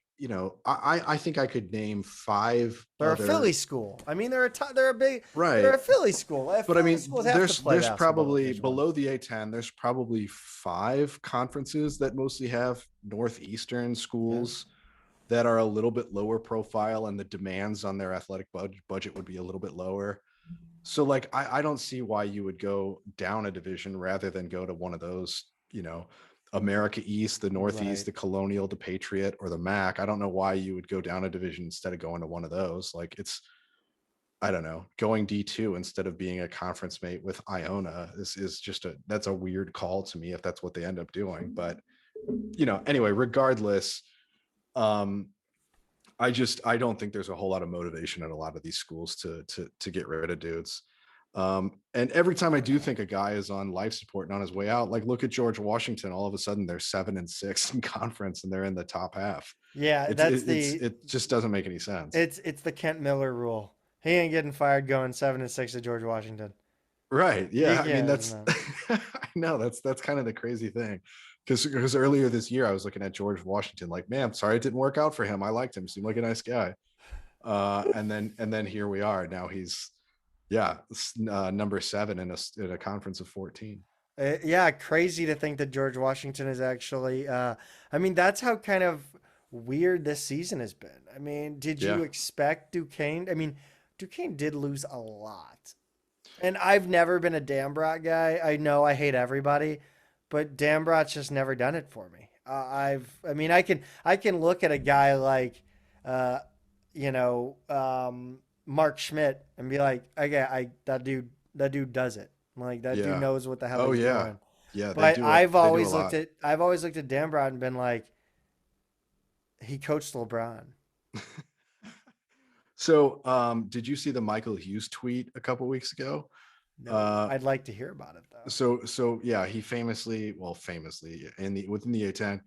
I think I could name five They're a other. Philly school. I mean, they're Right. a Philly school. But I Philly mean, schools have to play there's basketball at probably Division One. below the A10. There's probably five conferences that mostly have Northeastern Yeah. schools that are a little bit lower profile, and the demands on their athletic budget would be a little bit lower. So, like, I don't see why you would go down a division rather than go to one of those. America East, the Northeast, Right. the Colonial, the Patriot, or the MAC. I don't know why you would go down a division instead of going to one of those. Like, it's I don't know, going D2 instead of being a conference mate with Iona is just that's a weird call to me if that's what they end up doing. But anyway, regardless, um, I don't think there's a whole lot of motivation at a lot of these schools to get rid of dudes. And every time I do think a guy is on life support and on his way out, like look at George Washington, all of a sudden they're 7-6 in conference and they're in the top half. Yeah, It just doesn't make any sense. it's the Kent Miller rule. He ain't getting fired going 7-6 to George Washington. Right. He Yeah. I mean, can't. that's No. I know that's kind of the crazy thing. Because earlier this year I was looking at George Washington, like, man, sorry it didn't work out for him. I liked him, seemed like a nice guy. And then here we are. Now he's number 7 in a conference of 14. Yeah, crazy to think that George Washington is actually. I mean, that's how kind of weird this season has been. I mean, did Yeah. you expect Duquesne? I mean, Duquesne did lose a lot, and I've never been a Dambrot guy. I know I hate everybody, but Dambrot's just never done it for me. I mean, I can look at a guy like, uh, Mark Schmidt and be like, okay, that dude does it. Like that dude Yeah. knows what the hell Oh he's yeah. doing. Yeah, they But do it. They do a lot. I've always looked at Dambrot and been like, he coached LeBron. So did you see the Michael Hughes tweet a couple weeks ago? No, Uh I'd like to hear about it though. so yeah, he famously within the A10,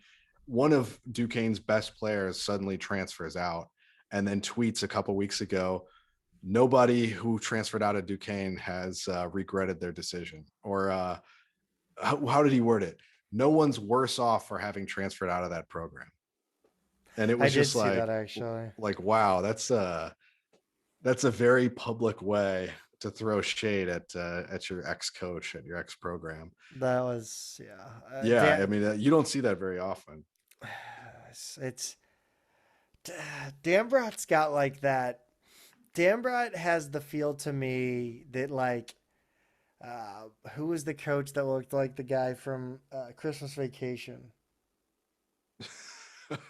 one of Duquesne's best players suddenly transfers out and then tweets a couple weeks ago, nobody who transferred out of Duquesne has regretted their decision. Or how did he word it? No one's worse off for having transferred out of that program. And it I was did just see that actually. like wow, that's a very public way to throw shade at your ex coach, at your ex program. That was yeah. Yeah, I mean you don't see that very often. It's Dambrot's got like that. Dambrot has the feel to me that like who was the coach that looked like the guy from Christmas Vacation?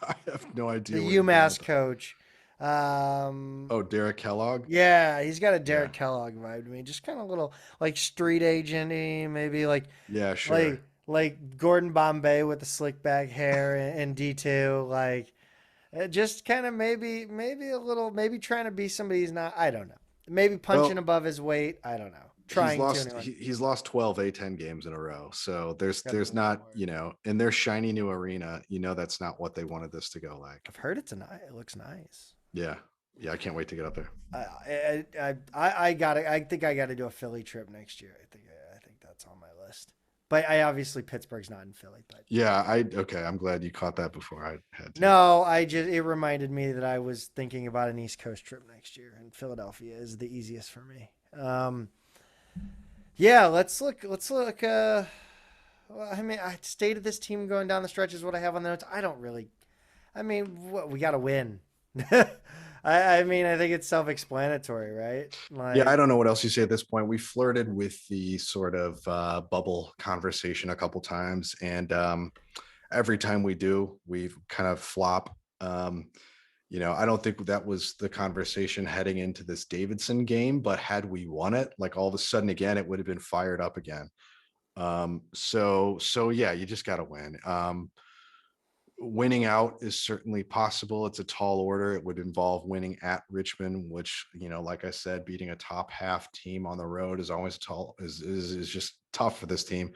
I have no idea The what you're UMass talking coach. about. Oh, Derek Kellogg. Yeah, he's got a Yeah, Derek Kellogg vibe to me. Just kind of little like street agenty, maybe yeah, like sure. like Gordon Bombay with the slick back hair in D2. Like just kind of maybe a little maybe trying to be somebody he's not. I don't know. Maybe punching Well, above his weight. I don't know. he's Trying to lost anyway. he's lost 12 A10 games in a row. So Got to be there's a little not, more. in their shiny new arena, that's not what they wanted this to go like. I've heard it's a nice. It looks nice. Yeah. Yeah, I can't wait to get up there. I got it. I think I got to do a Philly trip next year. I think that's on my list. But I obviously Pittsburgh's not in Philly. But Yeah, okay. I'm glad you caught that before I had to. no, it reminded me that I was thinking about an East Coast trip next year, and Philadelphia is the easiest for me. Yeah, let's look. Well, I mean, I stated this team going down the stretch is what I have on the notes. I don't really. I mean, we got to win. I mean, I think it's self-explanatory, right? Yeah, I Like, don't know what else you say at this point. We flirted with the sort of bubble conversation a couple times, and every time we do, we kind of flop. I don't think that was the conversation heading into this Davidson game, but had we won it, like all of a sudden again, it would have been fired up again. So yeah, you just got to win. Winning out is certainly possible. It's a tall order. It would involve winning at Richmond, which, like I said, beating a top half team on the road is always is just tough for this team.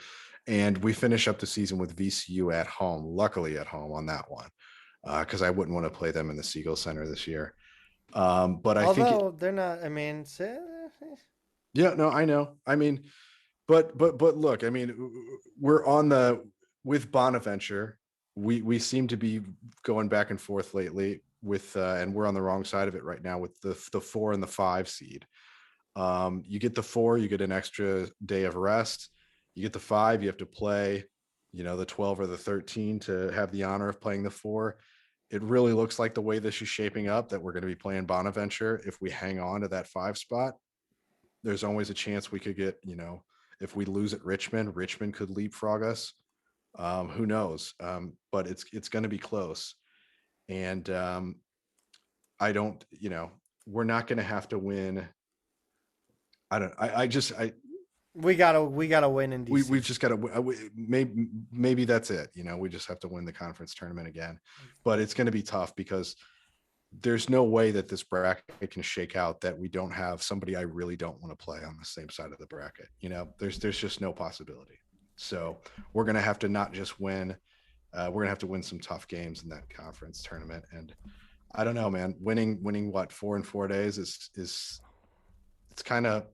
And we finish up the season with VCU at home, luckily at home on that one, because I wouldn't want to play them in the Siegel Center this year. But I think, although they're not. I mean, yeah, no, I know. I mean, but look, I mean, we're with Bonaventure, we seem to be going back and forth lately with and we're on the wrong side of it right now with the 4 and the 5 seed. You get the 4, you get an extra day of rest. You get the 5, you have to play, the 12 or the 13 to have the honor of playing the 4. It really looks like the way this is shaping up that we're going to be playing Bonaventure. If we hang on to that 5 spot, there's always a chance we could get, if we lose at Richmond could leapfrog us. Who knows? But it's going to be close. And I don't, we're not going to have to win. We gotta win in DC. We've just got to maybe that's it. We just have to win the conference tournament again. But it's going to be tough because there's no way that this bracket can shake out that we don't have somebody I really don't want to play on the same side of the bracket. There's just no possibility. So we're going to have to not just win. We're going to have to win some tough games in that conference tournament. And I don't know, man, winning what 4 in 4 days is it's kind of,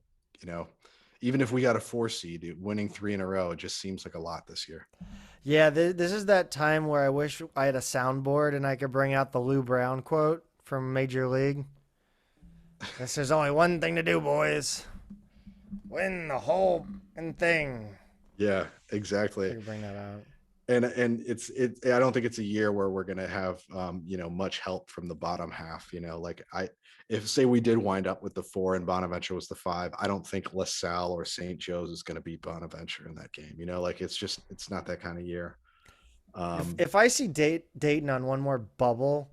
even if we got a 4 seed, winning 3 in a row, it just seems like a lot this year. Yeah, this is that time where I wish I had a soundboard and I could bring out the Lou Brown quote from Major League. Guess there's only one thing to do, boys. Win the whole thing. Yeah, exactly. I could bring that out. And I don't think it's a year where we're going to have, much help from the bottom half, if say we did wind up with the 4 and Bonaventure was the 5, I don't think LaSalle or St. Joe's is going to beat Bonaventure in that game. It's not that kind of year. If I see Dayton on one more bubble,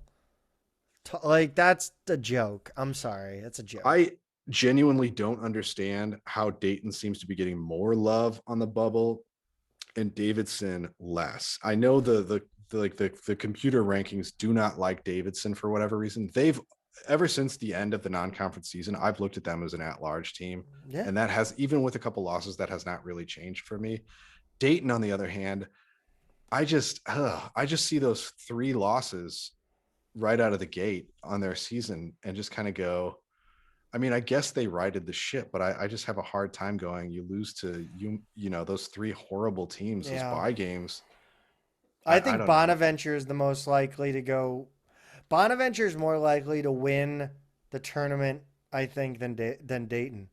that's a joke. I'm sorry. That's a joke. I genuinely don't understand how Dayton seems to be getting more love on the bubble and Davidson less. I know the computer rankings do not like Davidson for whatever reason. They've ever since the end of the non-conference season, I've looked at them as an at-large team. Yeah. And that has, even with a couple losses, that has not really changed for me. Dayton, on the other hand, I just see those 3 losses right out of the gate on their season and just kind of go, I mean, I guess they righted the ship, but I just have a hard time going, you lose to those 3 horrible teams, those bye games. I think Bonaventure is the most likely to go. Bonaventure is more likely to win the tournament, I think, than Dayton.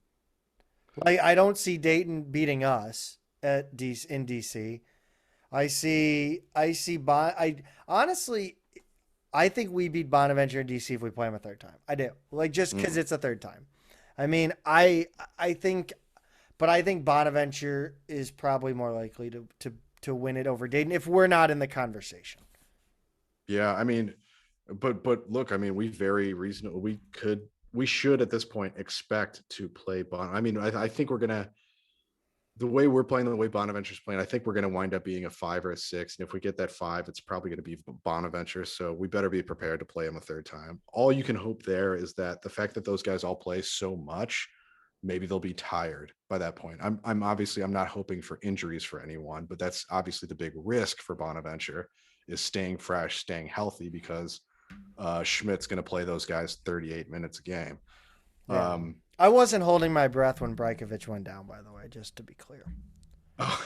I don't see Dayton beating us in DC. Honestly, I think we beat Bonaventure in DC if we play them a third time. I do. Just because it's a third time. I mean, I think Bonaventure is probably more likely to win it over Dayton if we're not in the conversation. Yeah, I mean, but look, I mean, we should at this point expect to play I mean, I think we're gonna, the way we're playing, the way Bonaventure's playing, I think we're gonna wind up being a 5 or a 6, and if we get that 5, it's probably gonna be Bonaventure. So we better be prepared to play them a third time. All you can hope there is that the fact that those guys all play so much, maybe they'll be tired by that point. I'm not hoping for injuries for anyone, but that's obviously the big risk for Bonaventure is staying fresh, staying healthy, because Schmidt's going to play those guys 38 minutes a game. Yeah. I wasn't holding my breath when Brajkovic went down, by the way, just to be clear. Oh.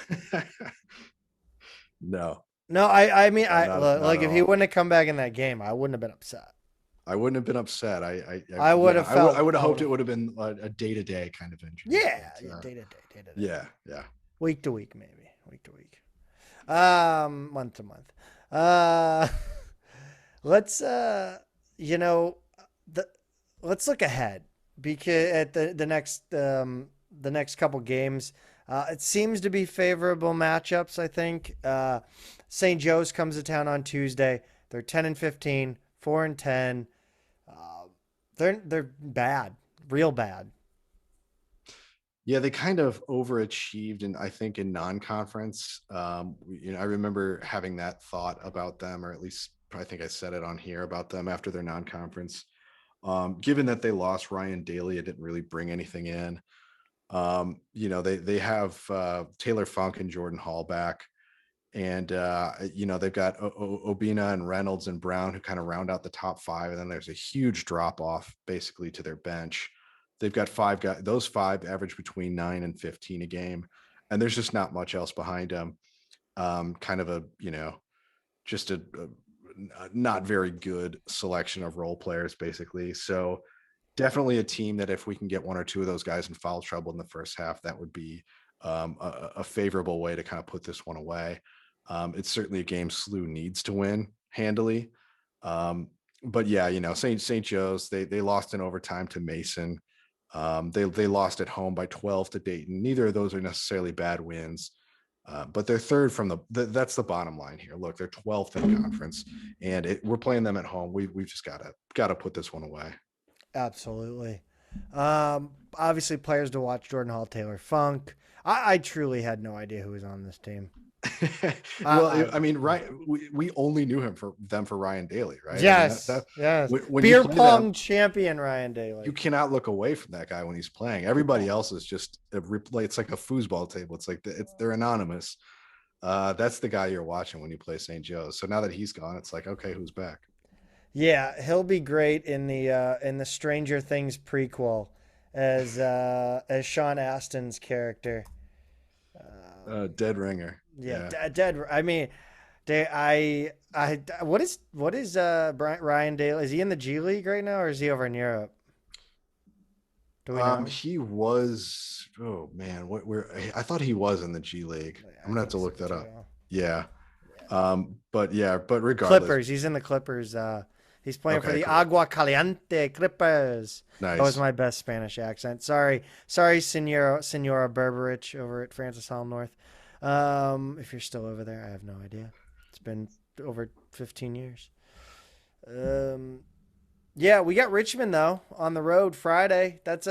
No, I mean, if he wouldn't have come back in that game, I wouldn't have been upset. I wouldn't have been upset. I would have felt. I would have hoped it would have been a day-to-day kind of injury. Yeah, day-to-day. Yeah. Week to week, maybe. Week to week. Month to month. Let's let's look ahead, because at the next couple games, it seems to be favorable matchups. I think St. Joe's comes to town on Tuesday. They're 10-15, 4-10. They're bad, real bad. Yeah, they kind of overachieved, and I think in non-conference, I remember having that thought about them, or at least I think I said it on here about them after their non-conference. Given that they lost Ryan Daly, it didn't really bring anything in. They have Taylor Funk and Jordan Hall back, and they've got Obina and Reynolds and Brown, who kind of round out the top 5, and then there's a huge drop off basically to their bench. They've got 5 guys. Those 5 average between 9 and 15 a game, and there's just not much else behind them. Kind of a just not very good selection of role players, basically. So definitely a team that if we can get one or two of those guys in foul trouble in the first half, that would be a favorable way to kind of put this one away. It's certainly a game SLU needs to win handily. But yeah, St. Joe's, they lost in overtime to Mason. They lost at home by 12 to Dayton. Neither of those are necessarily bad wins. But they're third from that's the bottom line here. Look, they're 12th in the conference, and we're playing them at home. We've just got to put this one away. Absolutely. Obviously, players to watch: Jordan Hall, Taylor Funk. I truly had no idea who was on this team. Well, I mean, right? We only knew him for Ryan Daly, right? Yes, I mean, yes. when Beer you play pong them, champion Ryan Daly. you cannot look away from that guy when he's playing. Everybody else is just a replay. It's like a foosball table. It's like they're anonymous. That's the guy you're watching when you play St. Joe's. So now that he's gone, it's like, okay, who's back? Yeah, he'll be great in the Stranger Things prequel as Sean Astin's character. Dead ringer. Yeah, dead. I mean, what is Ryan Daly? Is he in the G League right now, or is he over in Europe? Do we know? He was. Oh man, I thought he was in the G League. I'm gonna have to look that up. Yeah. But regardless, Clippers. He's in the Clippers. He's playing for the cool. Agua Caliente Clippers. Nice. That was my best Spanish accent. Sorry, Senora Berberich over at Francis Hall North. If you're still over there, I have no idea. It's been over 15 years. Yeah, we got Richmond though on the road Friday. It's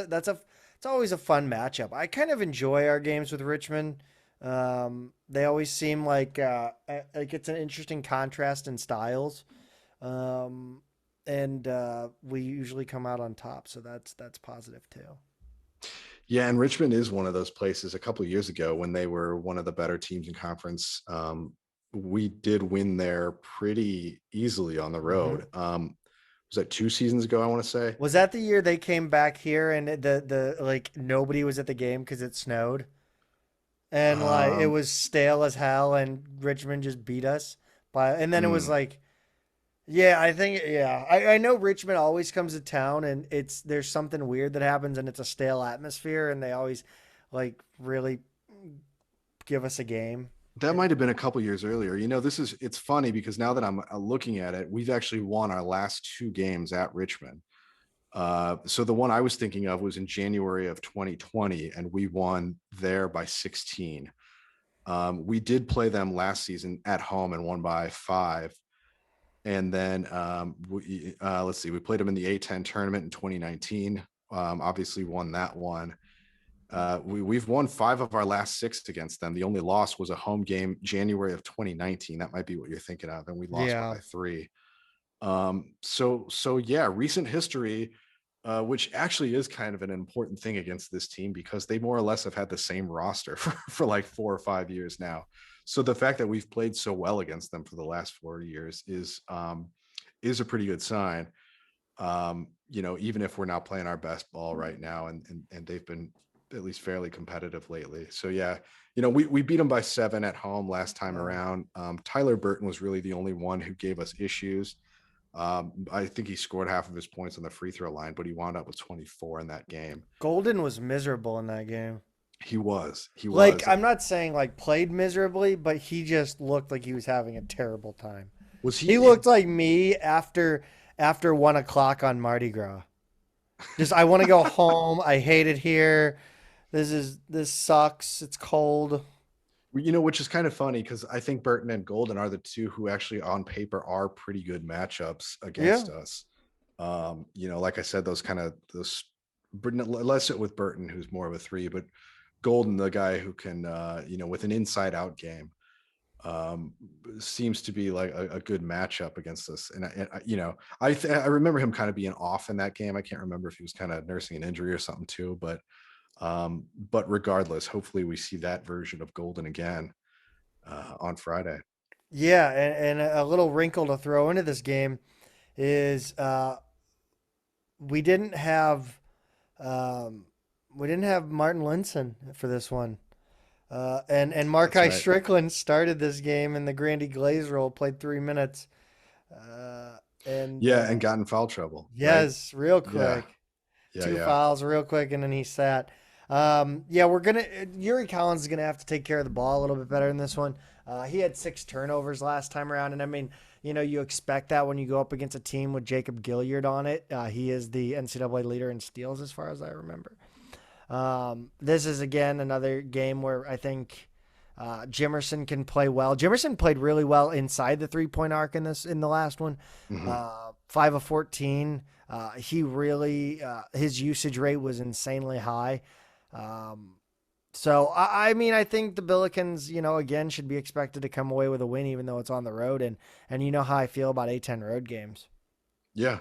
always a fun matchup. I kind of enjoy our games with Richmond. They always seem like it's an interesting contrast in styles. And we usually come out on top, so that's positive too. Yeah, and Richmond is one of those places. A couple of years ago, when they were one of the better teams in conference, we did win there pretty easily on the road. Was that 2 seasons ago? I want to say. Was that the year they came back here and the like nobody was at the game because it snowed, and like it was stale as hell, and Richmond just beat us and then it was like. Yeah, I think I know Richmond always comes to town and there's something weird that happens and it's a stale atmosphere and they always like really give us a game. That might have been a couple years earlier. It's funny because now that I'm looking at it, we've actually won our last 2 games at Richmond. So the one I was thinking of was in January of 2020 and we won there by 16. We did play them last season at home and won by 5. And then let's see, we played them in the A10 tournament in 2019. Obviously won that one. We've won 5 of our last 6 against them. The only loss was a home game January of 2019. That might be what you're thinking of. And we lost by 3. So yeah, recent history, which actually is kind of an important thing against this team because they more or less have had the same roster for like 4 or 5 years now. So the fact that we've played so well against them for the last 4 years is a pretty good sign. Even if we're not playing our best ball right now, and they've been at least fairly competitive lately. So yeah, we beat them by 7 at home last time around. Tyler Burton was really the only one who gave us issues. I think he scored half of his points on the free throw line, but he wound up with 24 in that game. Golden was miserable in that game. He was. Like, I'm not saying like played miserably, but he just looked like he was having a terrible time. He looked like me after 1 o'clock on Mardi Gras. Just, I want to go home. I hate it here. This sucks. It's cold. Which is kind of funny because I think Burton and Golden are the 2 who actually on paper are pretty good matchups against us. Like I said, those less it with Burton, who's more of a 3, but Golden, the guy who can, with an inside out game, seems to be like a good matchup against us. And I remember him kind of being off in that game. I can't remember if he was kind of nursing an injury or something too, but regardless, hopefully we see that version of Golden again on Friday. Yeah, and a little wrinkle to throw into this game is we didn't have Martin Linson for this one. And That's Markai right. Strickland started this game in the Grandy Glaze role, played 3 minutes. And Yeah, and got in foul trouble, right? yes, real Yeah, quick. yeah, Two yeah. fouls real quick, and then he sat. Yeah, we're gonna Yuri Collins is gonna have to take care of the ball a little bit better in this one. He had 6 turnovers last time around, and I mean, you expect that when you go up against a team with Jacob Gilliard on it. He is the NCAA leader in steals, as far as I remember. This is again another game where I think Jimerson can play well. Jimerson played really well inside the 3 point arc in the last one. Hmm. 5 of 14. He really his usage rate was insanely high. Um, so I mean I think the Billikens again should be expected to come away with a win even though it's on the road and you know how I feel about A10 road games Yeah.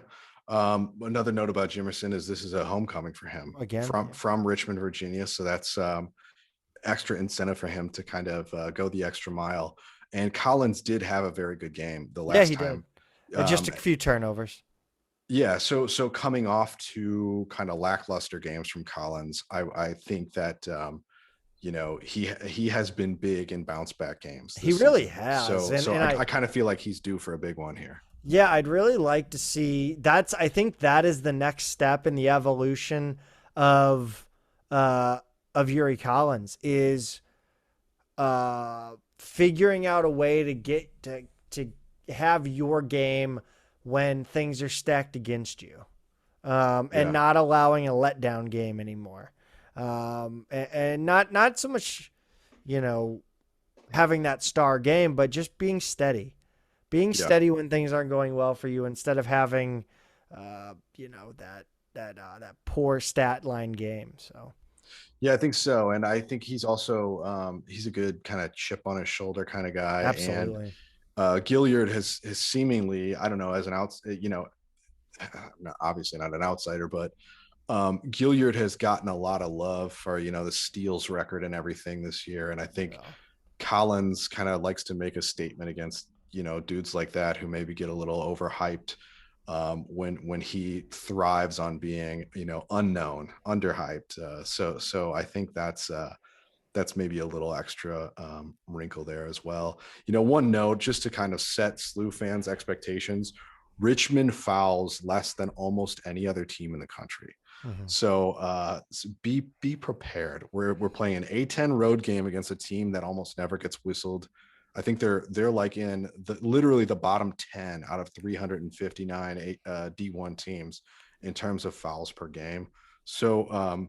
Another note about Jimerson is this is a homecoming for him again. from Richmond, Virginia. So that's extra incentive for him to kind of go the extra mile. And Collins did have a very good game the Yeah, last he did. time. Just Um, a few turnovers. yeah, so coming off to kind of lackluster games from Collins, I think that he has been big in bounce back games He this really season. has, So and I kind of feel like he's due for a big one here. yeah, I'd really like to see I think that is the next step in the evolution of of Yuri Collins is figuring out a way to get to have your game when things are stacked against you. And Yeah, not allowing a letdown game anymore. And not so much, you know, having that star game, but just being yeah. steady when things aren't going well for you instead of having, that poor stat line game. So Yeah, I think so. And I think he's also he's a good kind of chip on his shoulder kind of guy. And absolutely. Gilliard has seemingly, I don't know, as an obviously not an outsider, but Gilliard has gotten a lot of love for, the steals record and everything this year. And I think Yeah. Collins kind of likes to make a statement against, dudes like that who maybe get a little overhyped when he thrives on being, unknown, underhyped. So I think that's maybe a little extra wrinkle there as well. One note just to kind of set SLU fans' expectations: Richmond fouls less than almost any other team in the country. Mhm. So be prepared. We're playing an A10 road game against a team that almost never gets whistled. I think they're like in literally the bottom 10 out of 359 D1 teams in terms of fouls per game. So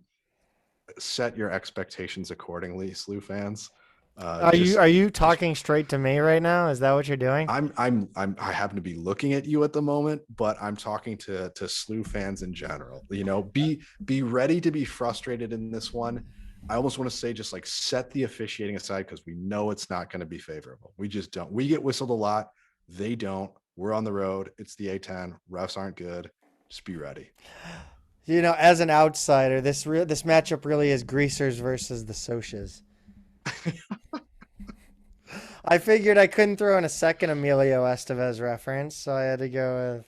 set your expectations accordingly, SLU fans. Are you Just are you just talking straight to me right now? Is that what you're doing? I happen to be looking at you at the moment, but I'm talking to SLU fans in general. Be ready to be frustrated in this one. I almost want to say just like set the officiating aside because we know it's not going to be favorable. We just don't. We get whistled a lot. They don't. We're on the road. It's the A10. Refs aren't good. Just be ready. As an outsider, this matchup really is greasers versus the Socias. I figured I couldn't throw in a second Emilio Estevez reference, so I had to go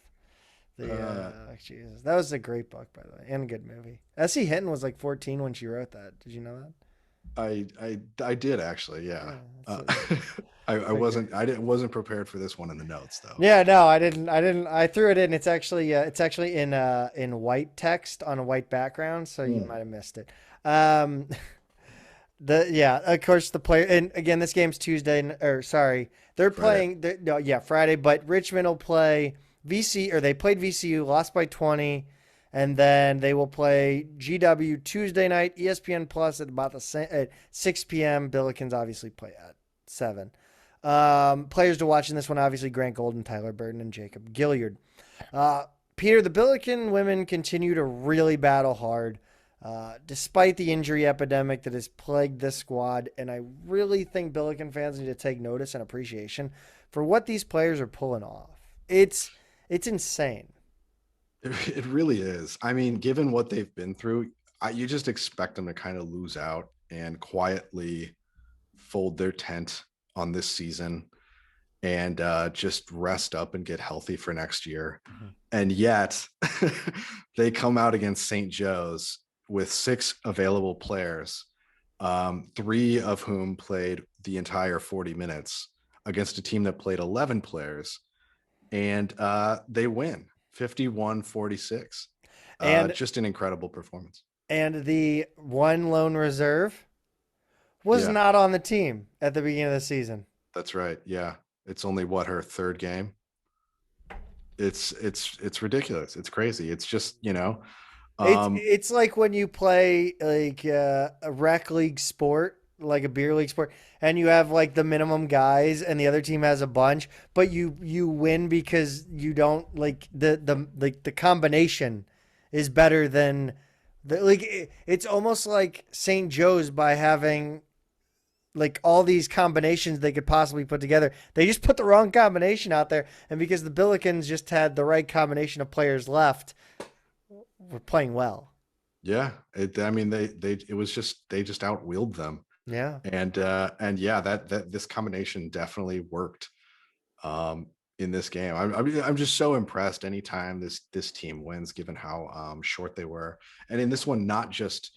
with the. Uh, Jesus, that was a great book, by the way, and a good movie. S.E. Hinton was like 14 when she wrote that. Did you know that? I did actually, yeah. Yeah, Uh, it's I a great. wasn't prepared for this one in the notes though. Yeah, no, I didn't. I didn't. I threw it in. It's actually in white text on a white background, so you Hmm. might have missed it. Um, of course the player, and again this game's Tuesday, or sorry, they're Friday. playing no, yeah, Friday, but Richmond will play VC, or they played VCU, lost by 20, and then they will play GW Tuesday night, ESPN Plus at about the same at 6 p.m. Billikens obviously play at 7. Players to watch in this one, obviously Grant Golden, Tyler Burton, and Jacob Gilliard. Uh, Peter, the Billiken women continue to really battle hard, despite the injury epidemic that has plagued this squad. And I really think Billiken fans need to take notice and appreciation for what these players are pulling off. It's insane. It really is. I mean, given what they've been through, you just expect them to kind of lose out and quietly fold their tent on this season and just rest up and get healthy for next year. Mhm. And yet they come out against St. Joe's with 6 available players Three of whom played the entire 40 minutes against a team that played 11 players, and they win 51-46. And Just an incredible performance. the one lone reserve was Yeah, not on the team at the beginning of the season. that's right. Yeah, it's only what, her third game. It's ridiculous. It's crazy. It's just, um It's like when you play like a rec league sport, like a beer league sport, and you have like the minimum guys, and the other team has a bunch, but you win because you don't like the combination is better than the like. It's almost like St. Joe's by having like all these combinations they could possibly put together. They just put the wrong combination out there, and because the Billikens just had the right combination of players left, we're playing well. yeah, I mean, it was just, they just outwheeled them. Yeah. And yeah, that this combination definitely worked um in this game. I'm just so impressed anytime this team wins, given how short they were. And in this one, not just,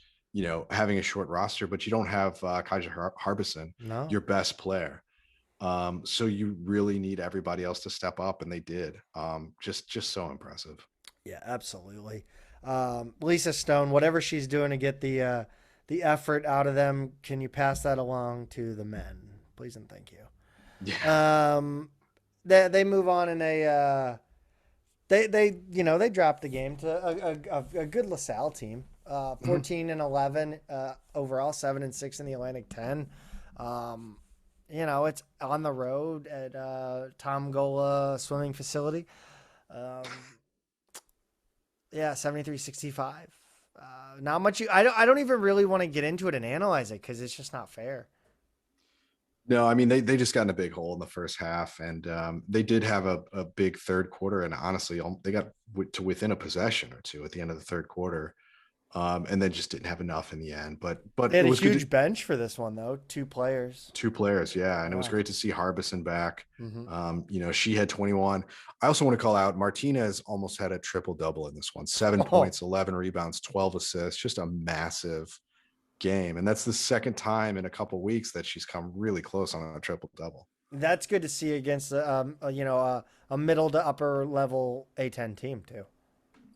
having a short roster, but you don't have Harbison, No. your best player. So you really need everybody else to step up, and they did. Just so impressive. Yeah, absolutely. Lisa Stone, whatever she's doing to get the effort out of them, can you pass that along to the men, please and thank you. Yeah. They move on and they dropped the game to a good LaSalle team. 14-11 overall, 7-6 in the Atlantic 10. It's on the road at Tom Gola swimming facility. Um, yeah, 73-65. Not much. I don't even really want to get into it and analyze it because it's just not fair. No, I mean, they just got in a big hole in the first half, and they did have a big third quarter, and honestly, they got to within a possession or two at the end of the third quarter, and then just didn't have enough in the end. But They it had a was good to, huge bench for this one though. Two players. two players, yeah, and it was Yeah. great to see Harbison back. Mm-hmm. She had 21. I also want to call out Martinez almost had a triple double in this one: 7 points, 11 rebounds, 12 assists, just a massive game. And that's the second time in a couple weeks that she's come really close on a triple double. That's good to see against a middle to upper level A10 team too.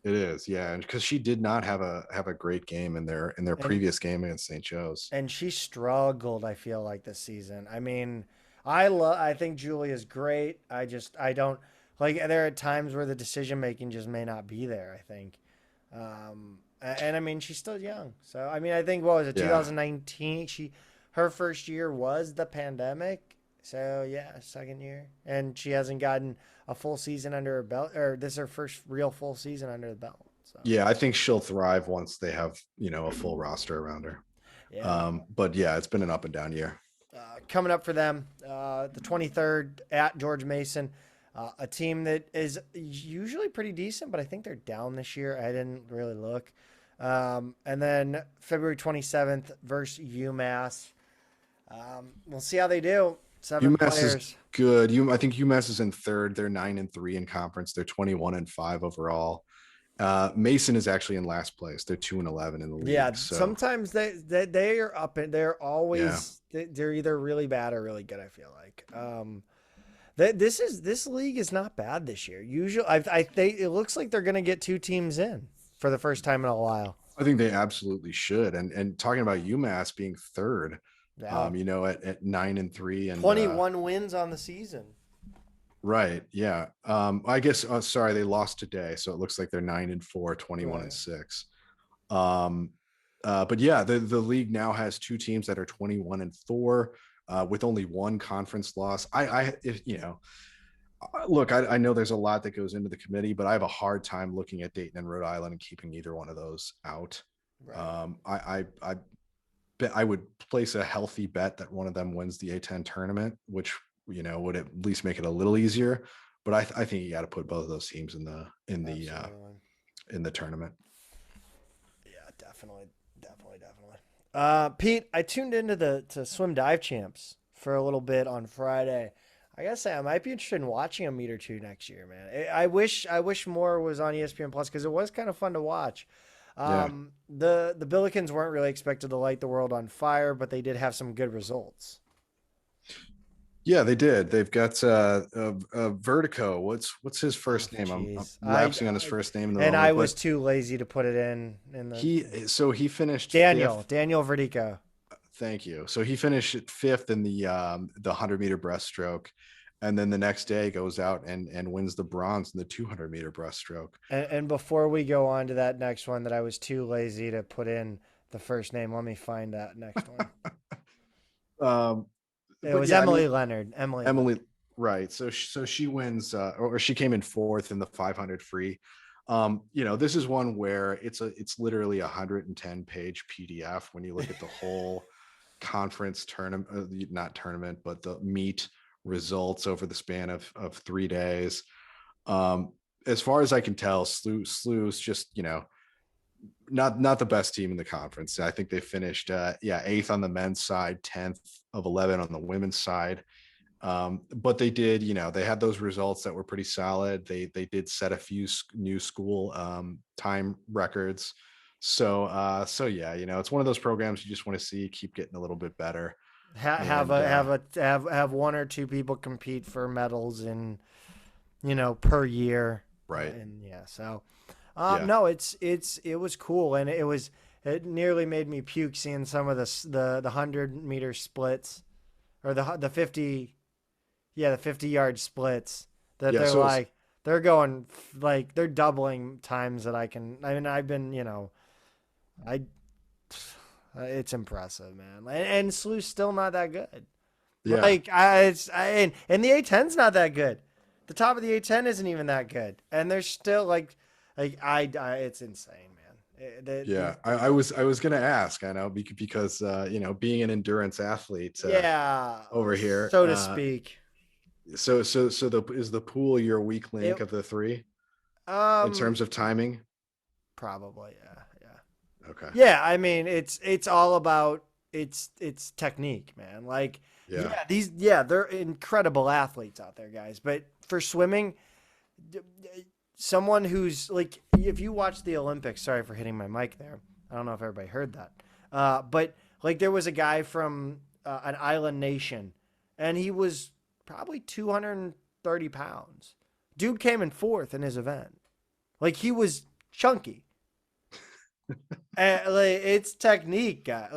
It is, yeah, and because she did not have a great game in their And previous game against St. Joe's. and she struggled. I feel like this season. I mean, I think Julia's great. I don't like. There are times where the decision making just may not be there. I think. And I mean, she's still young. So I mean, I think what was it, Yeah, 2019? Her first year was the pandemic. So yeah, second year, and she hasn't gotten a full season under her belt, or this is her first real full season under the belt. So yeah, I think she'll thrive once they have a full roster around her. yeah, But yeah, it's been an up and down year. coming up for them, the 23rd at George Mason, a team that is usually pretty decent, but I think they're down this year. I didn't really look. And then February 27th versus UMass. We'll see how they do. Seven UMass players. is good. I think UMass is in third. They're 9-3 in conference. They're 21-5 overall. Mason is actually in last place. They're 2-11 in the league. Yeah, So sometimes they are up and they're yeah, always they're either really bad or really good. I feel like this league is not bad this year. Usually, I think it looks like they're going to get two teams in for the first time in a while. I think they absolutely should. And talking about UMass being third, Yeah, at 9-3 and 21 wins on the season. right, yeah. I guess sorry, they lost today, so it looks like they're 9-4, Right. 21-6. But yeah, the league now has two teams that are 21-4 with only one conference loss. Look, I know there's a lot that goes into the committee, but I have a hard time looking at Dayton and Rhode Island and keeping either one of those out. Right. I bet I would place a healthy bet that one of them wins the A10 tournament, which would at least make it a little easier. But I think you got to put both of those teams Absolutely. in the tournament. Yeah, definitely. Pete, I tuned into the swim dive champs for a little bit on Friday. I gotta say, I might be interested in watching a meet or two next year, man. I wish more was on ESPN Plus because it was kind of fun to watch. Yeah. The Billikens weren't really expected to light the world on fire, but they did have some good Yeah, they did. They've got Vertigo. What's his Oh, first name? I'm jeez. lapsing on his first name in the And I moment, was but too lazy to put it in the he finished fifth. Daniel Vertigo. Thank you. So he finished fifth in the 100-meter breaststroke, and then the next day goes out and wins the bronze in the 200-meter breaststroke. And before we go on to that next one that I was too lazy to put in the first name, let me find that next one. Um, It but was yeah, I mean, Emily Leonard. Emily Leonard. Emily, right? So she wins, or she came in fourth in the 500 free. This is one where it's literally 110-page PDF when you look at the whole conference tournament, not tournament, but the meet results over the span of 3 days. As far as I can tell, SLU's just not the best team in the conference. I think they finished eighth on the men's side, 10th of 11 on the women's side. But they did, they had those results that were pretty solid. They did set a few new school time records. So yeah, it's one of those programs you just want to see keep getting a little bit better. And Have one or two people compete for medals in per year. right. And yeah, so Yeah. no, it was cool, and it nearly made me puke seeing some of the 100-meter splits, or the 50, the 50-yard splits that Yeah. they're going they're doubling times that I can. I mean, I've been I it's impressive, man, and SLU's still not that good. Yeah. And the A10's not that good. The top of the A10 isn't even that good, and they're still it's insane, man. Yeah, I was gonna ask. I know because being an endurance athlete, Yeah, over here, so to speak. is the pool your weak link It of the three in um terms of timing? Probably, yeah. Okay. Yeah, I mean it's all about it's technique, man. Yeah. They're incredible athletes out there, guys. But for swimming, someone who's if you watch the Olympics, sorry for hitting my mic there. I don't know if everybody heard that. But there was a guy from an island nation, and he was probably 230 pounds. Dude came in fourth in his event. He was chunky. It's technique, guy.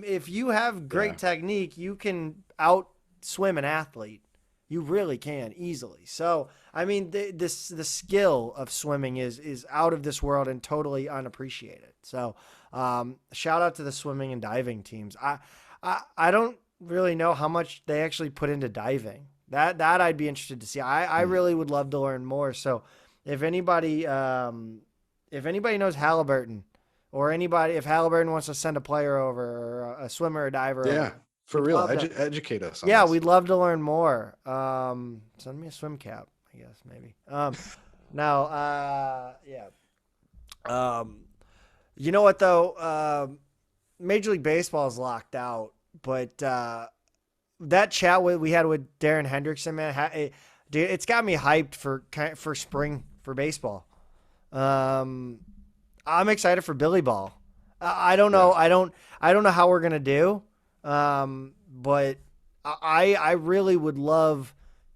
If you have great technique, you can out swim an athlete. You really can easily. So, I mean, the skill of swimming is out of this world and totally unappreciated. So, shout out to the swimming and diving teams. I don't really know how much they actually put into diving. That I'd be interested to see. I really would love to learn more. So, if anybody knows Halliburton, or if Halliburton wants to send a player over, or a swimmer or diver over, for real, educate us on yeah, this. we'd love to learn more. Send me a swim cap, I guess, maybe. You know what though? Major League Baseball is locked out, but that chat we had with Darren Hendrickson, man, dude, it's got me hyped for spring for baseball. I'm excited for Billy Ball. I don't know. Yeah. I don't know how we're gonna do. But I really would love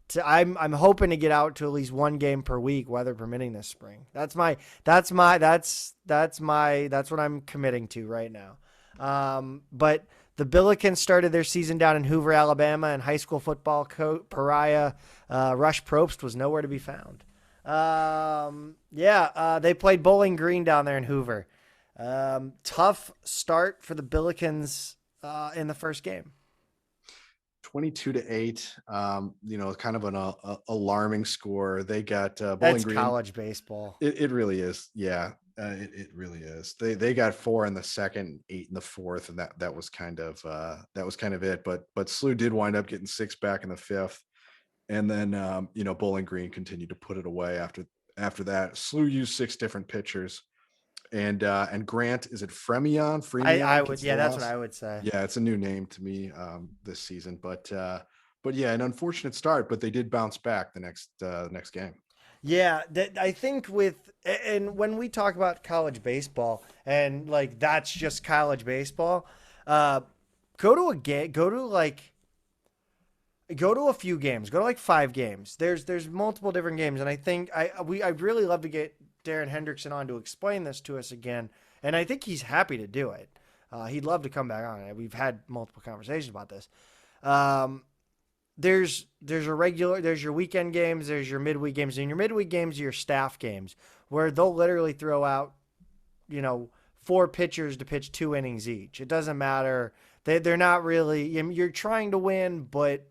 to. I'm hoping to get out to at least one game per week, weather permitting, this spring. That's what I'm committing to right now. But the Billikens started their season down in Hoover, Alabama, and high school football pariah Rush Probst was nowhere to be found. They played Bowling Green down there in Hoover. Tough start for the Billikens in the first game. 22-8. Kind of an alarming score. They got Bowling That's Green. College baseball. It really is. Yeah, it really is. They got 4 in the second, 8 in the fourth, and that was kind of it. But SLU did wind up getting 6 back in the fifth. And then, Bowling Green continued to put it away after that. SLU used 6 different pitchers, and Grant, is it Fremillon? I would, that's what I would say. Yeah, it's a new name to me this season, but yeah, an unfortunate start, but they did bounce back the next game. Yeah, that I think and when we talk about college baseball and like that's just college baseball, uh, go to a game, go to a few games, go to like 5 games. There's multiple different games, and I think I'd really love to get Darren Hendrickson on to explain this to us again, and I think he's happy to do it. He'd love to come back on. We've had multiple conversations about this. Um, there's your weekend games, there's your midweek games, and your midweek games are your staff games where they'll literally throw out, you know, 4 pitchers to pitch 2 innings each. It doesn't matter. They're not really. You're trying to win, but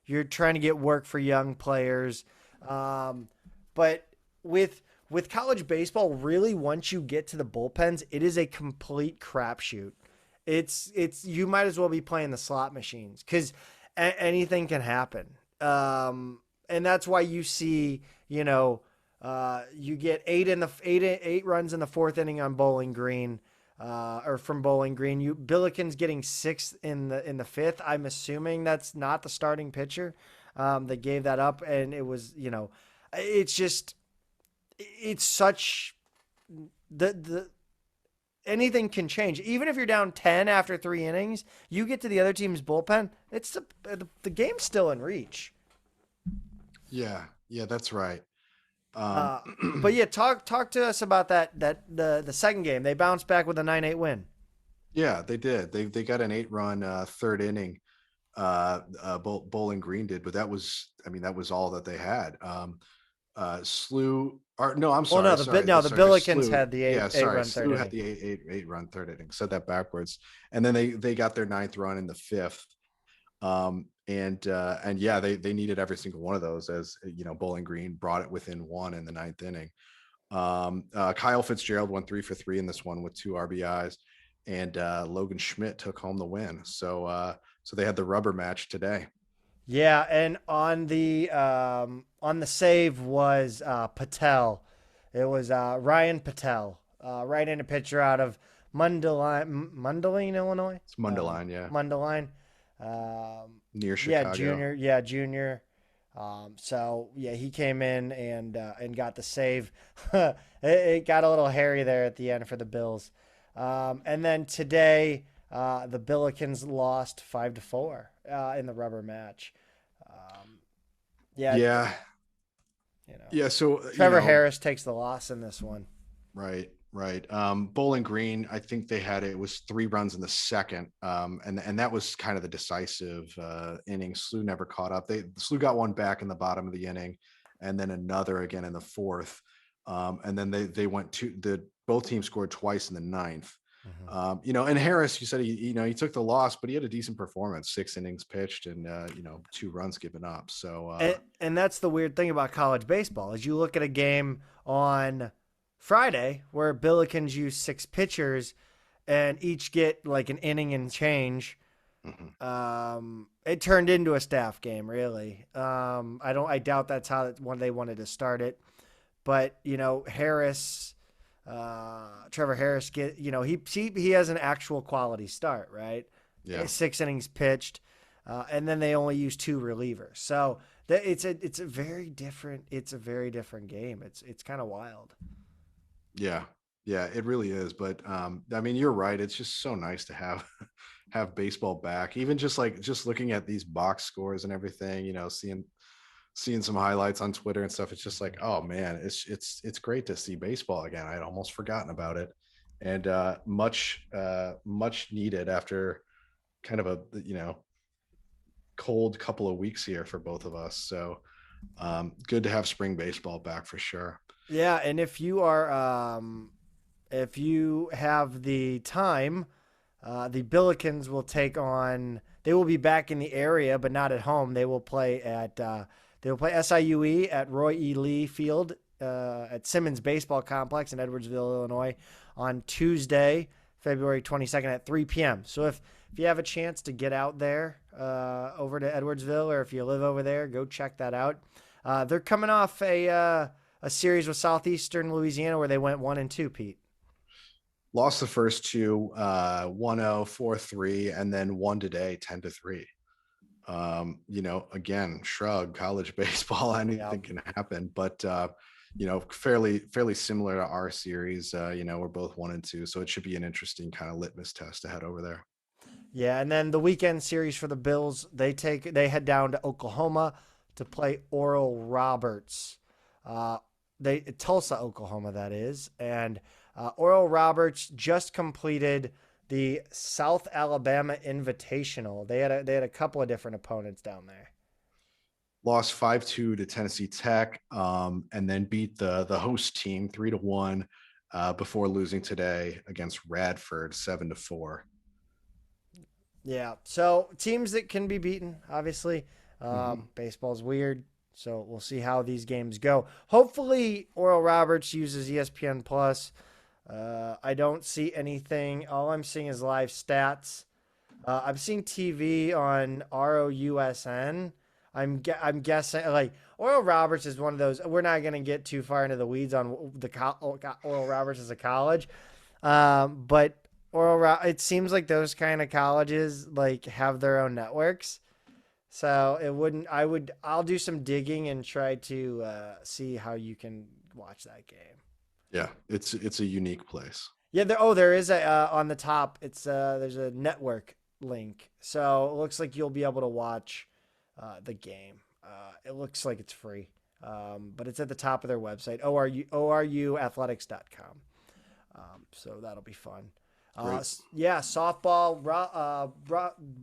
you're trying to get work for young players. But with college baseball, really, once you get to the bullpens, it is a complete crapshoot. It's you might as well be playing the slot machines because anything can happen. And that's why you see, you get eight runs in the 4th inning on Bowling Green, or from Bowling Green. Billikens getting 6th in the 5th. I'm assuming that's not the starting pitcher. That gave that up, and it was, it's just, it's such the anything can change. Even if you're down 10 after 3 innings, you get to the other team's bullpen. It's the game's still in reach. Yeah, yeah, that's right. Uh, Um, but yeah, talk to us about the second game. They bounced back with a 9-8 win. yeah, they did. They got an 8-run 3rd inning. Bowling Green did, but that was, I mean, that was all that they had. Slew, or no, I'm Well, sorry, sorry, no, the sorry. Billikens Slew, had the yeah, eight sorry, run third Slew had inning. the eight run 3rd inning. Said that backwards, and then they got their 9th run in the 5th. And yeah, they needed every single one of those, as Bowling Green brought it within 1 in the 9th inning. Kyle Fitzgerald went 3 for 3 in this one with 2 RBIs, and Logan Schmidt took home the win. So they had the rubber match today. Yeah, and on the save was Patel. It was Ryan Patel, right-handed pitcher out of Mundelein, Illinois. It's Mundelein, yeah, Mundelein. near Yeah, Chicago. junior. Yeah, junior. So yeah, he came in and got the save. It got a little hairy there at the end for the Bills. And then today, the Billikens lost 5-4 in the rubber match. Um, yeah, Yeah, you know, yeah. So Trevor Harris takes the loss in this one. right, right. Bowling Green, I think they had, it was 3 runs in the second, and that was kind of the decisive inning. Slew never caught up. Slew got one back in the bottom of the inning, and then another again in the 4th. And then they went to the both teams scored twice in the 9th. Mhm. And Harris, you said he took the loss, but he had a decent performance. 6 innings pitched, and 2 runs given up. So And that's the weird thing about college baseball is you look at a game on Friday where Billikens use 6 pitchers and each get like an inning and change. mhm. It turned into a staff game, really. I doubt that's how they wanted to start it. But Harris, Trevor Harris he has an actual quality start, right? Yeah, 6 innings pitched, and then they only use 2 relievers. So it's a very different game. It's kind of wild. yeah, yeah. It really is. But I mean, you're right. It's just so nice to have have baseball back. Even just looking at these box scores and everything. Seeing some highlights on Twitter and stuff. It's just like, oh man, it's great to see baseball again. I'd almost forgotten about it, and much needed after kind of a cold couple of weeks here for both of us. So good to have spring baseball back for sure. Yeah, and if you have the time, the Billikens will take on. They will be back in the area, but not at home. They will play SIUE at Roy E. Lee Field at Simmons Baseball Complex in Edwardsville, Illinois, on Tuesday, February 22nd at 3 p.m. So if you have a chance to get out there over to Edwardsville, or if you live over there, go check that out. They're coming off a series with Southeastern Louisiana where they went 1-2, Pete. Lost the first two, 1-0, 4-3, and then won today 10-3. Again, shrug, college baseball, Yeah. anything can happen. But fairly similar to our series. We're both 1-2, so it should be an interesting kind of litmus test to head over there. Yeah, and then the weekend series for the Bills, they head down to Oklahoma to play Oral Roberts. Uh, they Tulsa, Oklahoma, that is, and Oral Roberts just completed the South Alabama Invitational. They had a couple of different opponents down there. Lost 5-2 to Tennessee Tech, and then beat the host team 3-1 before losing today against Radford 7-4. Yeah, so teams that can be beaten, obviously. Mm-hmm. Baseball's weird, so we'll see how these games go. Hopefully, Oral Roberts uses ESPN Plus. I don't see anything. All I'm seeing is live stats. I'm seeing TV on ROUSN. I'm guessing like Oral Roberts is one of those. We're not going to get too far into the weeds on Oral Roberts as a college, but it seems like those kind of colleges like have their own networks. So it wouldn't. I'll do some digging and try to see how you can watch that game. Yeah, it's a unique place. Yeah. There is a on the top. There's a network link, so it looks like you'll be able to watch the game. It looks like it's free, but it's at the top of their website, oruathletics.com. So that'll be fun. Yeah, softball.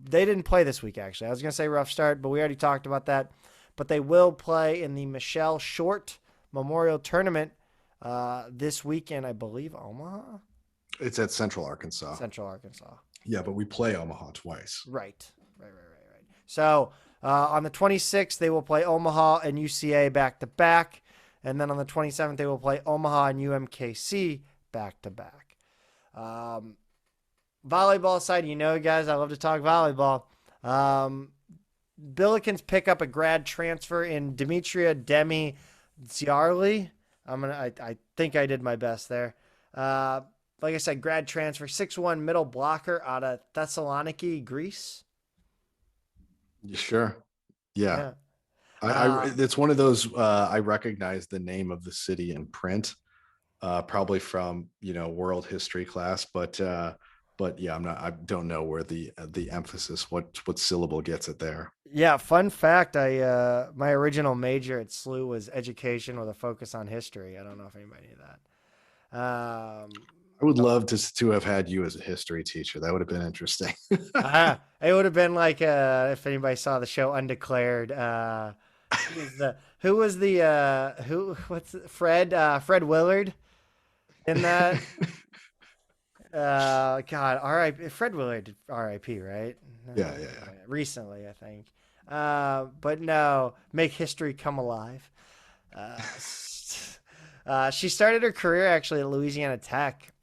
They didn't play this week, actually. I was going to say rough start, but we already talked about that. But they will play in the Michelle Short Memorial Tournament this weekend, I believe, Omaha? It's at Central Arkansas. Central Arkansas. Yeah, but we play Omaha twice. Right. So on the 26th, they will play Omaha and UCA back-to-back. And then on the 27th, they will play Omaha and UMKC back-to-back. Volleyball side, guys, I love to talk volleyball. Billikens pick up a grad transfer in Demetria Demi Ziarli. I think I did my best there. Like I said, grad transfer, 6'1" middle blocker out of Thessaloniki, Greece. Sure. Yeah. It's one of those, I recognize the name of the city in print, probably from, world history class, but yeah, I don't know where the emphasis, what syllable gets it there. Yeah. Fun fact. My original major at SLU was education with a focus on history. I don't know if anybody knew that. I would love to have had you as a history teacher. That would have been interesting. It would have been like if anybody saw the show Undeclared. Fred Willard in that. God, R.I.P. Fred Willard, R.I.P. Right? Yeah. Recently, I think. But no, make history come alive. She started her career actually at Louisiana Tech.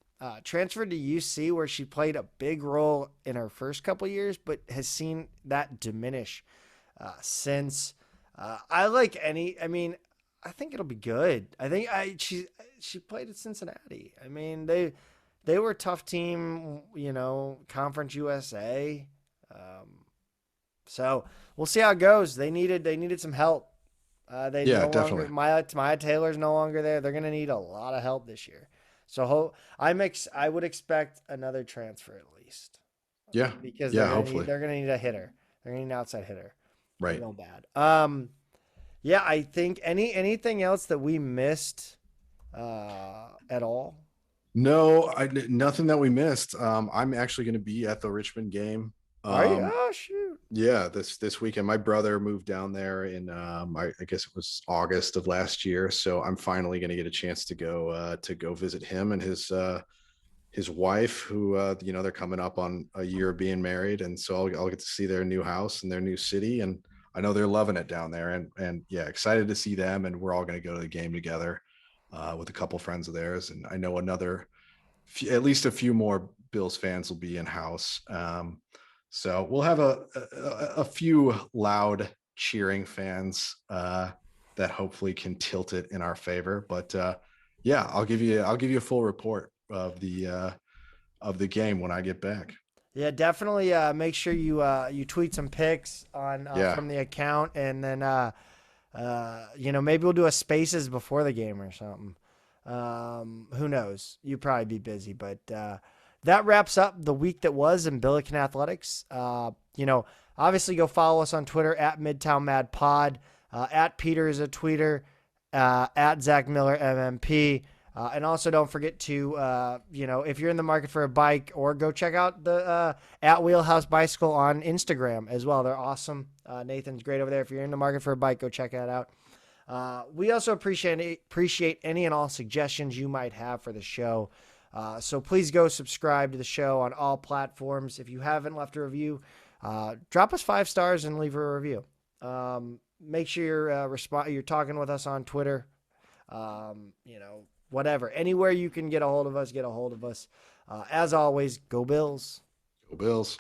Transferred to UC where she played a big role in her first couple years, but has seen that diminish since. I think it'll be good. I think she played at Cincinnati. I mean, they were a tough team, Conference USA. So we'll see how it goes. They needed some help. Definitely. Maya Taylor's no longer there. They're going to need a lot of help this year. So I would expect another transfer at least. Yeah. Because hopefully they're going to need a hitter. They're going to need an outside hitter. Right. No bad. Yeah, I think anything else that we missed at all? No, nothing that we missed. I'm actually going to be at the Richmond game. Are you? Oh, shoot. Yeah, this weekend. My brother moved down there in I guess it was August of last year. So I'm finally going to get a chance to go visit him and his wife, who they're coming up on a year of being married, and so I'll get to see their new house and their new city, and I know they're loving it down there, and yeah, excited to see them, and we're all going to go to the game together with a couple friends of theirs, and I know at least a few more Bills fans will be in house. So we'll have a few loud cheering fans that hopefully can tilt it in our favor. But yeah, I'll give you a full report of the game when I get back. Yeah, definitely. Make sure you tweet some pics on from the account, and then Maybe we'll do a spaces before the game or something. Who knows? You'd probably be busy, but that wraps up the week that was in Billiken Athletics. Obviously go follow us on Twitter at Midtown Mad Pod, at Peter is a tweeter, at Zach Miller MMP. And also don't forget to, if you're in the market for a bike, or go check out the at Wheelhouse Bicycle on Instagram as well. They're awesome. Nathan's great over there. If you're in the market for a bike, go check that out. We also appreciate any and all suggestions you might have for the show. So please go subscribe to the show on all platforms. If you haven't left a review, drop us 5 stars and leave a review. Make sure you're talking with us on Twitter. Whatever. Anywhere you can get a hold of us, get a hold of us. As always, go Bills. Go Bills.